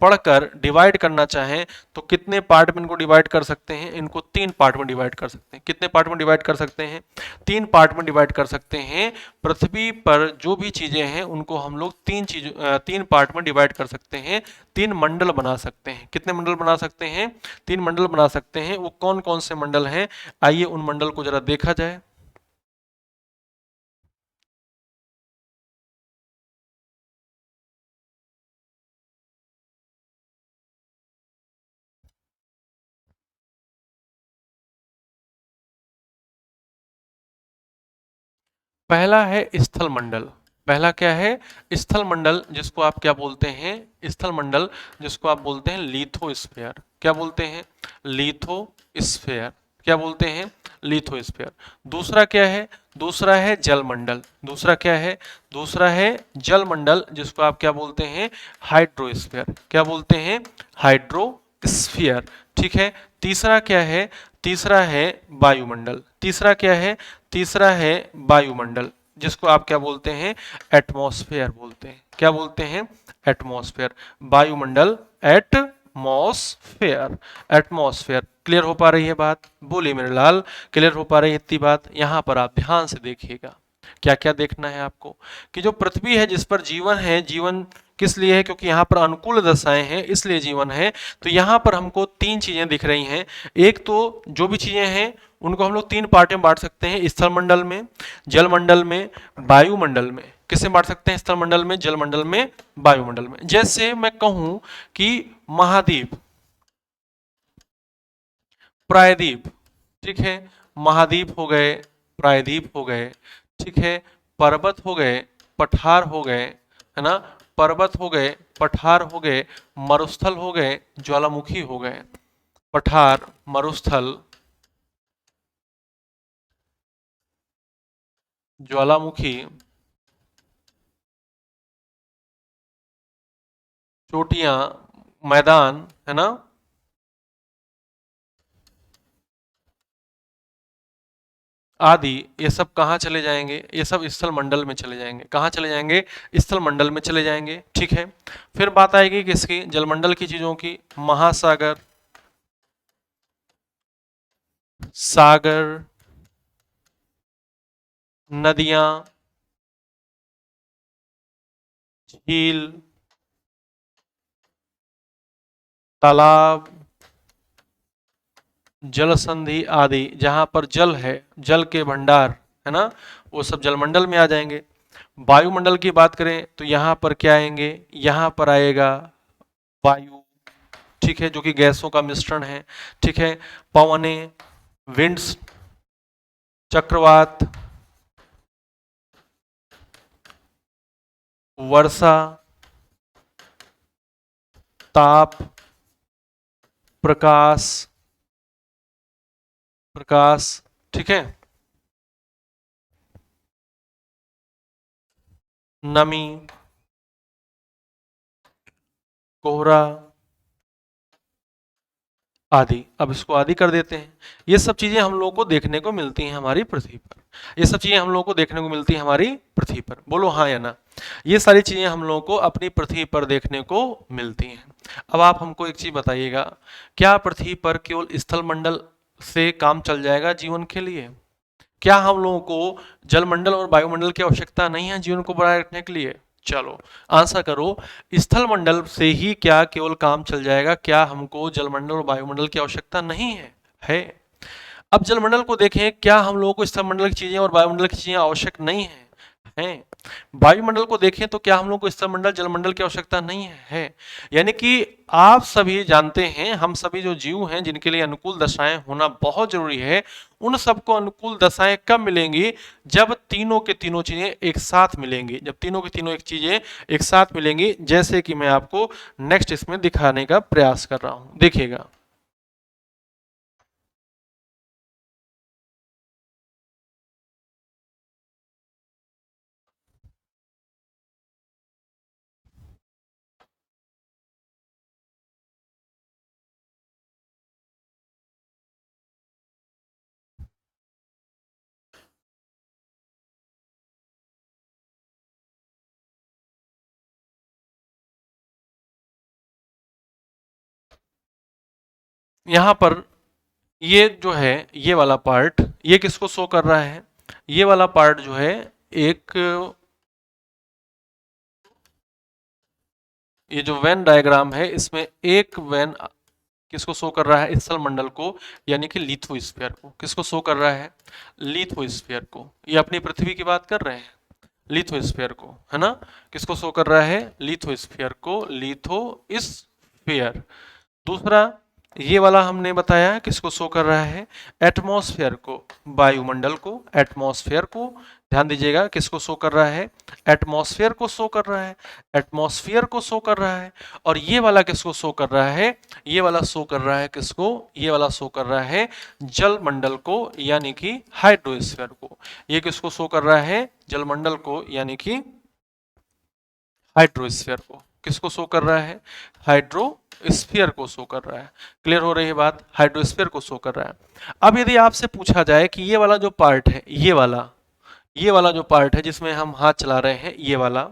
[SPEAKER 1] पढ़कर डिवाइड करना चाहें तो कितने पार्ट में इनको डिवाइड कर सकते हैं, इनको 3 पार्ट में डिवाइड कर सकते हैं। कितने पार्ट में डिवाइड कर सकते हैं, 3 पार्ट में डिवाइड कर सकते हैं। पृथ्वी पर जो भी चीजें हैं उनको हम लोग 3 पार्ट में डिवाइड कर सकते हैं, 3 मंडल बना सकते हैं। कितने मंडल बना सकते हैं, 3 मंडल बना सकते हैं। वो कौन कौन से मंडल हैं, आइए उन मंडल को जरा देखा जाए। पहला है स्थल मंडल। पहला क्या है? स्थल मंडल, जिसको आप क्या बोलते हैं? स्थल मंडल, जिसको आप बोलते हैं लिथोस्फीयर। क्या बोलते हैं? लिथोस्फीयर। क्या बोलते हैं? लिथोस्फीयर। दूसरा क्या है? दूसरा है जल मंडल। दूसरा क्या है? दूसरा है जल मंडल, जिसको आप क्या बोलते हैं? हाइड्रोस्फीयर। क्या बोलते हैं? हाइड्रोस्फीयर। ठीक है। तीसरा क्या है? तीसरा है वायुमंडल। तीसरा क्या है? तीसरा है वायुमंडल, जिसको आप क्या बोलते हैं? एटमॉस्फेयर बोलते हैं। क्या बोलते हैं? एटमॉस्फेयर। वायुमंडल, एटमॉस्फेयर। एटमॉस्फेयर। क्लियर हो पा रही है बात? बोलिए मेरे लाल, क्लियर हो पा रही है इतनी बात? यहां पर आप ध्यान से देखिएगा। क्या क्या देखना है आपको? कि जो पृथ्वी है, जिस पर जीवन है, जीवन किस लिए है? क्योंकि यहाँ पर अनुकूल दशाएं हैं, इसलिए जीवन है। तो यहाँ पर हमको तीन चीजें दिख रही हैं। एक तो जो भी चीजें हैं उनको हम लोग तीन पार्ट में बांट सकते हैं: स्थल मंडल में, जल मंडल में, वायुमंडल में। किससे बांट सकते हैं? स्थल मंडल में, जल मंडल में, वायुमंडल में। जैसे मैं कहूं कि महाद्वीप, प्रायद्वीप, ठीक है, महाद्वीप हो गए, प्रायद्वीप हो गए, ठीक है, पर्वत हो गए, पठार हो गए, है ना, पर्वत हो गए, पठार हो गए, मरुस्थल हो गए, ज्वालामुखी हो गए। पठार, मरुस्थल, ज्वालामुखी, चोटियां, मैदान, है ना, आदि, ये सब कहाँ चले जाएंगे? ये सब स्थल मंडल में चले जाएंगे। कहाँ चले जाएंगे? स्थल मंडल में चले जाएंगे। ठीक है। फिर बात आएगी किसकी? जलमंडल की चीजों की। महासागर, सागर, नदियां, झील, तालाब, जल संधि आदि, जहां पर जल है, जल के भंडार, है ना, वो सब जलमंडल में आ जाएंगे। वायुमंडल की बात करें तो यहाँ पर क्या आएंगे? यहाँ पर आएगा वायु, ठीक है, जो कि गैसों का मिश्रण है। ठीक है। पवने, विंड्स, चक्रवात, वर्षा, ताप, प्रकाश, प्रकाश, ठीक है, नमी, कोहरा आदि। अब इसको आदि कर देते हैं। ये सब चीजें हम लोगों को देखने को मिलती हैं हमारी पृथ्वी पर। ये सब चीजें हम लोगों को देखने को मिलती हैं हमारी पृथ्वी पर। बोलो हाँ या ना? ये सारी चीजें हम लोगों को अपनी पृथ्वी पर देखने को मिलती हैं। अब आप हमको एक चीज बताइएगा, क्या पृथ्वी पर केवल स्थल मंडल से काम चल जाएगा जीवन के लिए? क्या हम लोगों को जलमंडल और वायुमंडल की आवश्यकता नहीं है जीवन को बनाए रखने के लिए? चलो आंसर करो। स्थल मंडल से ही क्या केवल काम चल जाएगा? क्या हमको जलमंडल और वायुमंडल की आवश्यकता नहीं है? है। अब जलमंडल को देखें, क्या हम लोगों को स्थल मंडल की चीजें और वायुमंडल की चीजें आवश्यक नहीं है? हैं। वायुमंडल को देखें तो क्या हम लोग को स्थलमंडल जलमंडल की आवश्यकता नहीं है? यानी कि आप सभी जानते हैं, हम सभी जो जीव हैं जिनके लिए अनुकूल दशाएं होना बहुत जरूरी है, उन सबको अनुकूल दशाएं कब मिलेंगी? जब तीनों के तीनों चीजें एक साथ मिलेंगी। जब तीनों की तीनों एक चीजें एक साथ मिलेंगी, जैसे कि मैं आपको नेक्स्ट इसमें दिखाने का प्रयास कर रहा हूं, देखिएगा। यहां पर ये जो है, ये वाला पार्ट, ये किसको शो कर रहा है? ये वाला पार्ट जो है, एक, ये जो वेन डायग्राम है, इसमें एक वेन किसको शो कर रहा है? स्थल मंडल को, यानी कि लिथोस्फीयर को। किसको शो कर रहा है? लिथोस्फीयर को। ये अपनी पृथ्वी की बात कर रहे हैं, लिथोस्फीयर को, है ना। किसको शो कर रहा है? लिथोस्फीयर को, लिथोस्फीयर। दूसरा, ये वाला हमने बताया किसको शो कर रहा है? एटमॉस्फेयर को, वायुमंडल को, एटमॉस्फेयर को। ध्यान दीजिएगा, किसको शो कर रहा है? एटमॉस्फेयर को शो कर रहा है, एटमॉस्फेयर को शो कर रहा है। और ये वाला किसको शो कर रहा है? ये वाला शो कर रहा है किसको? ये वाला शो कर रहा है जलमंडल को, यानी कि हाइड्रोस्फीयर को। ये किसको शो कर रहा है? जलमंडल को, यानी कि हाइड्रोस्फीयर को। किसको शो कर रहा है? हाइड्रोस्फीयर को शो कर रहा है। क्लियर हो रही है बात? हाइड्रोस्फीयर को शो कर रहा है। अब यदि आपसे पूछा जाए कि ये वाला जो पार्ट है, ये वाला जो पार्ट है जिसमें हम हाथ चला रहे हैं, ये वाला,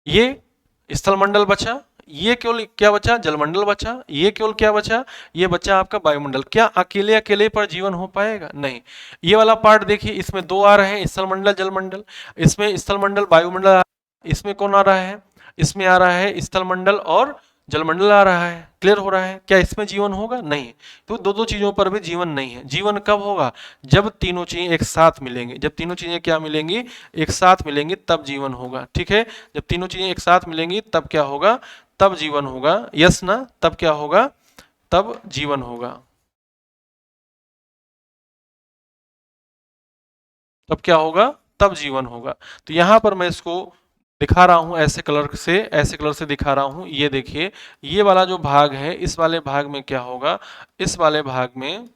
[SPEAKER 1] ये स्थलमंडल बचा, ये केवल क्या बचा? जलमंडल बचा। ये केवल क्या बचा? ये बचा आपका वायुमंडल। क्या अकेले अकेले पर जीवन हो पाएगा? नहीं। ये वाला पार्ट देखिए, इसमें दो आ रहे हैं, स्थलमंडल जलमंडल। इसमें स्थलमंडल वायुमंडल, इसमें कौन आ रहा है? इसमें आ रहा है स्थलमंडल और जलमंडल आ रहा है। क्लियर हो रहा है? क्या इसमें जीवन होगा? नहीं। तो दो दो चीजों पर भी जीवन नहीं है। जीवन कब होगा? जब तीनों चीजें एक साथ मिलेंगी। जब तीनों चीजें क्या मिलेंगी? एक साथ मिलेंगी, तब जीवन होगा। ठीक है? जब तीनों चीजें एक साथ मिलेंगी तब क्या होगा? तब जीवन होगा। यस ना? तब क्या होगा? तब जीवन होगा। तब क्या होगा? तब जीवन होगा। तो यहां पर मैं इसको दिखा रहा हूं ऐसे कलर से, ऐसे कलर से दिखा रहा हूं। ये देखिए, ये वाला जो भाग है, इस वाले भाग में क्या होगा? इस वाले भाग में,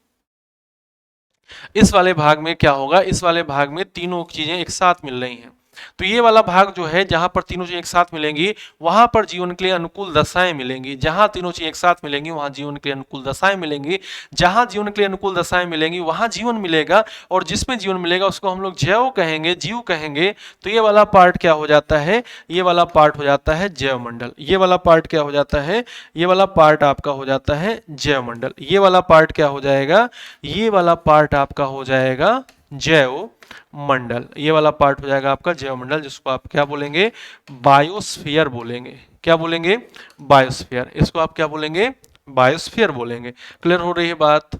[SPEAKER 1] इस वाले भाग में क्या होगा? इस वाले भाग में तीनों चीजें एक साथ मिल रही हैं। तो ये वाला भाग जो है, जहां पर तीनों चीजें एक साथ मिलेंगी, वहां पर जीवन के लिए अनुकूल दशाएं मिलेंगी। जहां तीनों चीजें एक साथ मिलेंगी, वहां जीवन के लिए अनुकूल दशाएं मिलेंगी। जहां जीवन के लिए अनुकूल दशाएं मिलेंगी, वहां जीवन मिलेगा। और जिसमें जीवन मिलेगा उसको हम लोग जैव कहेंगे, जीव कहेंगे। तो ये वाला पार्ट क्या हो जाता है? ये वाला पार्ट हो जाता है जैव मंडल। ये वाला पार्ट क्या हो जाता है? ये वाला पार्ट आपका हो जाता है जैव मंडल। ये वाला पार्ट क्या हो जाएगा? ये वाला पार्ट आपका हो जाएगा जैव मंडल। ये वाला पार्ट हो जाएगा आपका जैव मंडल, जिसको आप क्या बोलेंगे? बायोस्फीयर बोलेंगे। क्या बोलेंगे? बायोस्फीयर। इसको आप क्या बोलेंगे? बायोस्फीयर बोलेंगे। क्लियर हो रही है बात?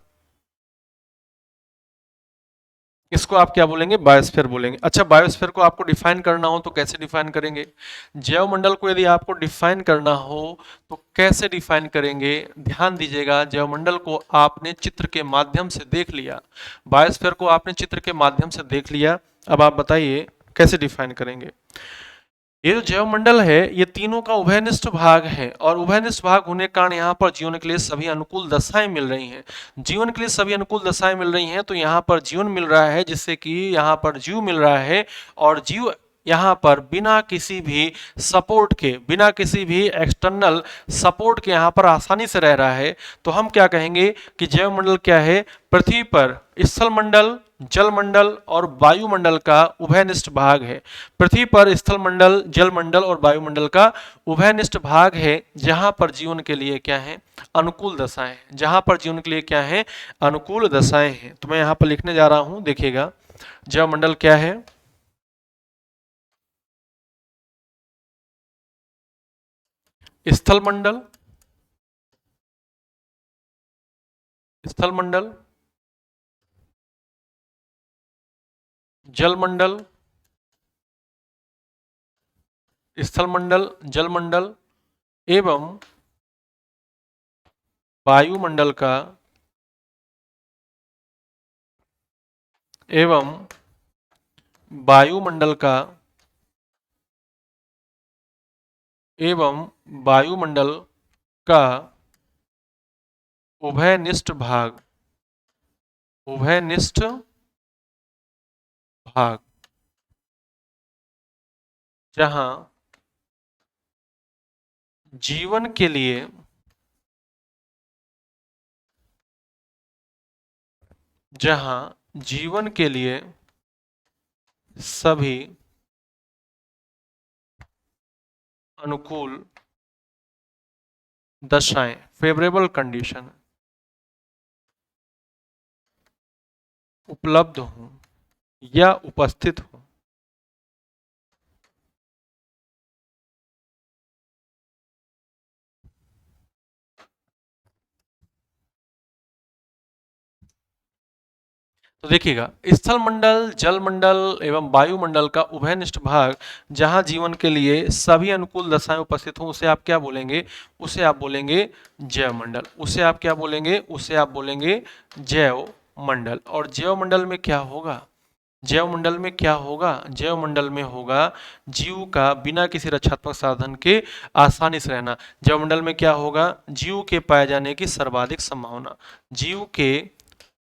[SPEAKER 1] इसको आप क्या बोलेंगे? बायोस्फीयर बोलेंगे। अच्छा, बायोस्फीयर को आपको डिफाइन करना हो तो कैसे डिफाइन करेंगे? जैव मंडल को यदि आपको डिफाइन करना हो तो कैसे डिफाइन करेंगे? ध्यान दीजिएगा, जैव मंडल को आपने चित्र के माध्यम से देख लिया, बायोस्फीयर को आपने चित्र के माध्यम से देख लिया। अब आप बताइए कैसे डिफाइन करेंगे? ये जो जैव मंडल है, ये तीनों का उभयनिष्ठ भाग है। और उभयनिष्ठ भाग होने के कारण यहाँ पर जीवन के लिए सभी अनुकूल दशाएं मिल रही हैं। जीवन के लिए सभी अनुकूल दशाएं मिल रही हैं, तो यहाँ पर जीवन मिल रहा है, जिससे कि यहाँ पर जीव मिल रहा है। और जीव यहाँ पर बिना किसी भी सपोर्ट के, बिना किसी भी एक्सटर्नल सपोर्ट के यहाँ पर आसानी से रह रहा है। तो हम क्या कहेंगे कि जैव मंडल क्या है? पृथ्वी पर स्थल मंडल, जल मंडल और वायुमंडल का उभयनिष्ठ भाग है। पृथ्वी पर स्थल मंडल, जल मंडल और वायुमंडल का उभयनिष्ठ भाग है, जहां पर जीवन के लिए क्या है? अनुकूल दशाएं हैं। जहां पर जीवन के लिए क्या है? अनुकूल दशाएं हैं। तो मैं यहां पर लिखने जा रहा हूं, देखिएगा। जल मंडल क्या है? स्थल मंडल, स्थल मंडल, जल मंडल, स्थल मंडल, जल मंडल एवं वायुमंडल का, एवं वायुमंडल का, एवं वायुमंडल का उभयनिष्ठ भाग, उभयनिष्ठ भाग, जहां जीवन के लिए, जहां जीवन के लिए सभी अनुकूल दशाएं, फेवरेबल कंडीशन उपलब्ध हों या उपस्थित हों, तो देखिएगा, स्थल मंडल, जल मंडल एवं वायुमंडल का उभयनिष्ठ भाग, जहां जीवन के लिए सभी अनुकूल दशाएं उपस्थित हों, उसे आप क्या बोलेंगे? उसे आप बोलेंगे जैव मंडल। उसे आप क्या बोलेंगे? उसे आप बोलेंगे जैव मंडल। और जैव मंडल में क्या होगा? जैवमंडल में क्या होगा? जैवमंडल में होगा जीव का बिना किसी रक्षात्मक साधन के आसानी से रहना। जैवमंडल में क्या होगा? जीव के पाए जाने की सर्वाधिक संभावना, जीव के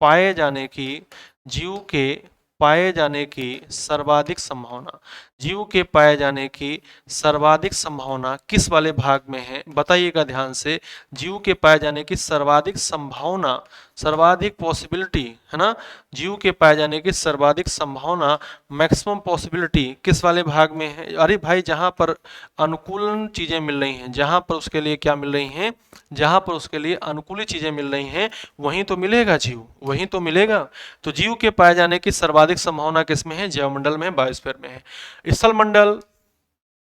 [SPEAKER 1] पाए जाने की, जीव के पाए जाने की सर्वाधिक संभावना, जीव के पाए जाने की सर्वाधिक संभावना किस वाले भाग में है? बताइएगा ध्यान से। जीव के पाए जाने की सर्वाधिक संभावना, सर्वाधिक पॉसिबिलिटी है ना, जीव के पाए जाने की सर्वाधिक संभावना, मैक्सिमम पॉसिबिलिटी किस वाले भाग में है? अरे भाई, जहां पर अनुकूलन चीजें मिल रही हैं, जहां पर उसके लिए क्या मिल रही हैं, जहां पर उसके लिए अनुकूलित चीजें मिल रही हैं, वहीं तो मिलेगा जीव, वहीं तो मिलेगा। तो जीव के पाए जाने की सर्वाधिक संभावना किसमें है? जैवमंडल में, बायोस्फीयर में है। स्थलमंडल,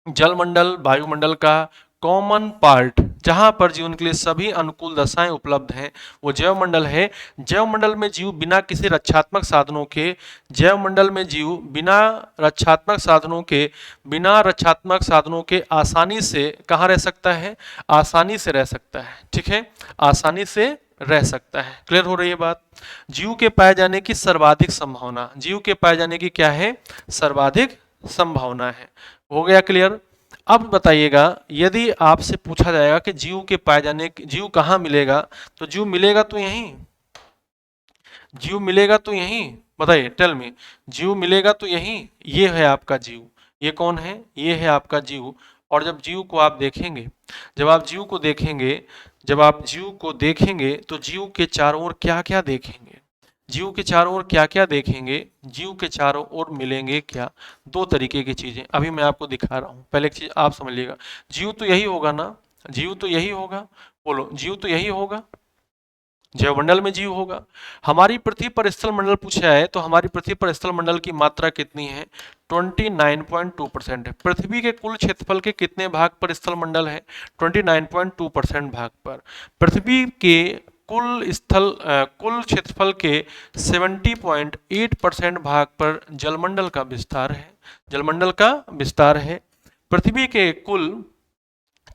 [SPEAKER 1] जलमंडल, वायुमंडल का कॉमन पार्ट, जहां पर जीवन के लिए सभी अनुकूल दशाएं उपलब्ध हैं, वो जैवमंडल है। जैवमंडल में जीव बिना किसी रक्षात्मक साधनों के, जैवमंडल में जीव बिना रक्षात्मक साधनों के, बिना रक्षात्मक साधनों के आसानी से कहाँ रह सकता है? आसानी से रह सकता है, ठीक है, आसानी से रह सकता है। क्लियर हो रही है बात? जीव के पाए जाने की सर्वाधिक संभावना, जीव के पाए जाने की क्या है? सर्वाधिक संभावना है। हो गया क्लियर? अब बताइएगा, यदि आपसे पूछा जाएगा कि जीव के पाए जाने, जीव कहाँ मिलेगा, तो जीव मिलेगा तो यहीं, जीव मिलेगा तो यहीं, बताइए, टेल मी, जीव मिलेगा तो यहीं। ये है आपका जीव, ये कौन है? ये है आपका जीव। और जब जीव को आप देखेंगे, जब आप जीव को देखेंगे, जब आप जीव को देखेंगे तो जीव के चारों ओर क्या क्या देखेंगे? जीव के चारों ओर क्या क्या देखेंगे? जीव के चारों ओर मिलेंगे क्या? दो तरीके की चीजें अभी मैं आपको दिखा रहा हूं। पहले एक चीज आप समझ लीजिएगा, जीव तो यही होगा ना, जीव तो यही होगा, बोलो, जीव तो यही होगा, जैवमंडल में जीव होगा। हमारी पृथ्वी पर स्थल मंडल पूछा है, तो हमारी पृथ्वी पर स्थल मंडल की मात्रा कितनी है? 29.2% है। पृथ्वी के कुल क्षेत्रफल के कितने भाग पर स्थल मंडल है? 29.2% भाग पर। पृथ्वी के कुल क्षेत्रफल के 70.8% भाग पर जलमंडल का विस्तार है, जलमंडल का विस्तार है। पृथ्वी के कुल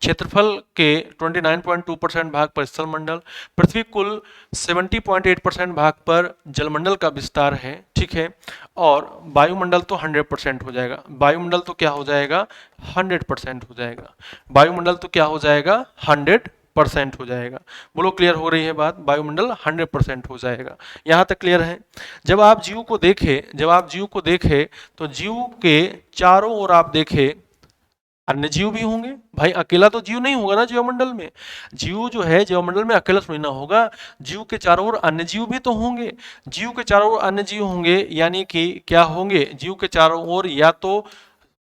[SPEAKER 1] क्षेत्रफल के 29.2% भाग पर स्थलमंडल, पृथ्वी कुल 70.8% भाग पर जलमंडल का विस्तार है, ठीक है। और वायुमंडल तो 100% हो जाएगा, वायुमंडल तो क्या हो जाएगा? 100% हो जाएगा, वायुमंडल तो क्या हो जाएगा? 100% हो जाएगा। बोलो, क्लियर हो रही है बात? वायुमंडल 100% हो जाएगा। यहाँ तक क्लियर है? जब आप जीव को देखे, जब आप जीव को देखे तो जीव के चारों ओर आप देखे अन्य जीव भी होंगे। भाई, अकेला तो जीव नहीं होगा ना जीवमंडल में, जीव जो है जीवमंडल में अकेला थोड़ी ना होगा, जीव के चारों ओर अन्य जीव भी तो होंगे। जीव के चारों ओर अन्य जीव होंगे, यानी कि क्या होंगे? जीव के चारों ओर या तो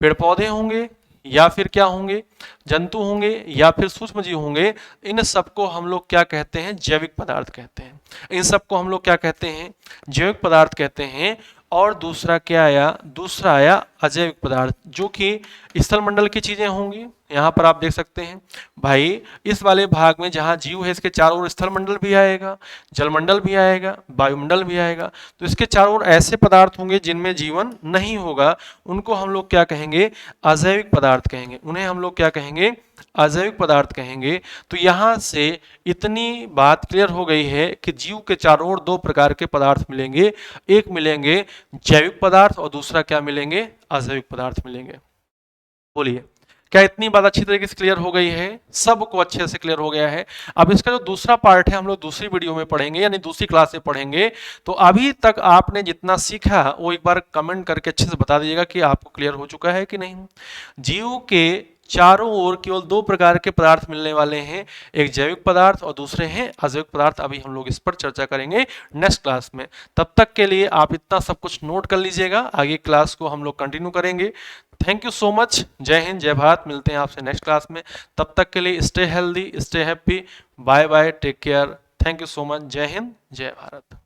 [SPEAKER 1] पेड़ पौधे होंगे, या फिर क्या होंगे? जंतु होंगे, या फिर सूक्ष्म जीव होंगे। इन सबको हम लोग क्या कहते हैं? जैविक पदार्थ कहते हैं। इन सबको हम लोग क्या कहते हैं? जैविक पदार्थ कहते हैं। और दूसरा क्या आया? दूसरा आया अजैविक पदार्थ, जो कि स्थल मंडल की चीजें होंगी। यहाँ पर आप देख सकते हैं भाई, इस वाले भाग में जहाँ जीव है, इसके चारों ओर स्थल मंडल भी आएगा, जलमंडल भी आएगा, वायुमंडल भी आएगा। तो इसके चारों ओर ऐसे पदार्थ होंगे जिनमें जीवन नहीं होगा, उनको हम लोग क्या कहेंगे? अजैविक पदार्थ कहेंगे। उन्हें हम लोग क्या कहेंगे? अजैविक पदार्थ कहेंगे। तो यहाँ से इतनी बात क्लियर हो गई है कि जीव के चारों ओर दो प्रकार के पदार्थ मिलेंगे, एक मिलेंगे जैविक पदार्थ और दूसरा क्या मिलेंगे? अजैविक पदार्थ मिलेंगे। बोलिए, क्या इतनी बात अच्छी तरीके से क्लियर हो गई है? सबको अच्छे से क्लियर हो गया है? अब इसका जो दूसरा पार्ट है हम लोग दूसरी वीडियो में पढ़ेंगे, यानी दूसरी क्लास में पढ़ेंगे। तो अभी तक आपने जितना सीखा वो एक बार कमेंट करके अच्छे से बता दीजिएगा कि आपको क्लियर हो चुका है कि नहीं। जीव के चारों ओर केवल दो प्रकार के पदार्थ मिलने वाले हैं, एक जैविक पदार्थ और दूसरे हैं अजैविक पदार्थ। अभी हम लोग इस पर चर्चा करेंगे नेक्स्ट क्लास में। तब तक के लिए आप इतना सब कुछ नोट कर लीजिएगा, आगे क्लास को हम लोग कंटिन्यू करेंगे। Thank you so much. जय हिंद, जय भारत। मिलते हैं आपसे नेक्स्ट क्लास में। तब तक के लिए stay healthy, stay happy. Bye bye, take care. Thank you so much. जय हिंद, जय भारत।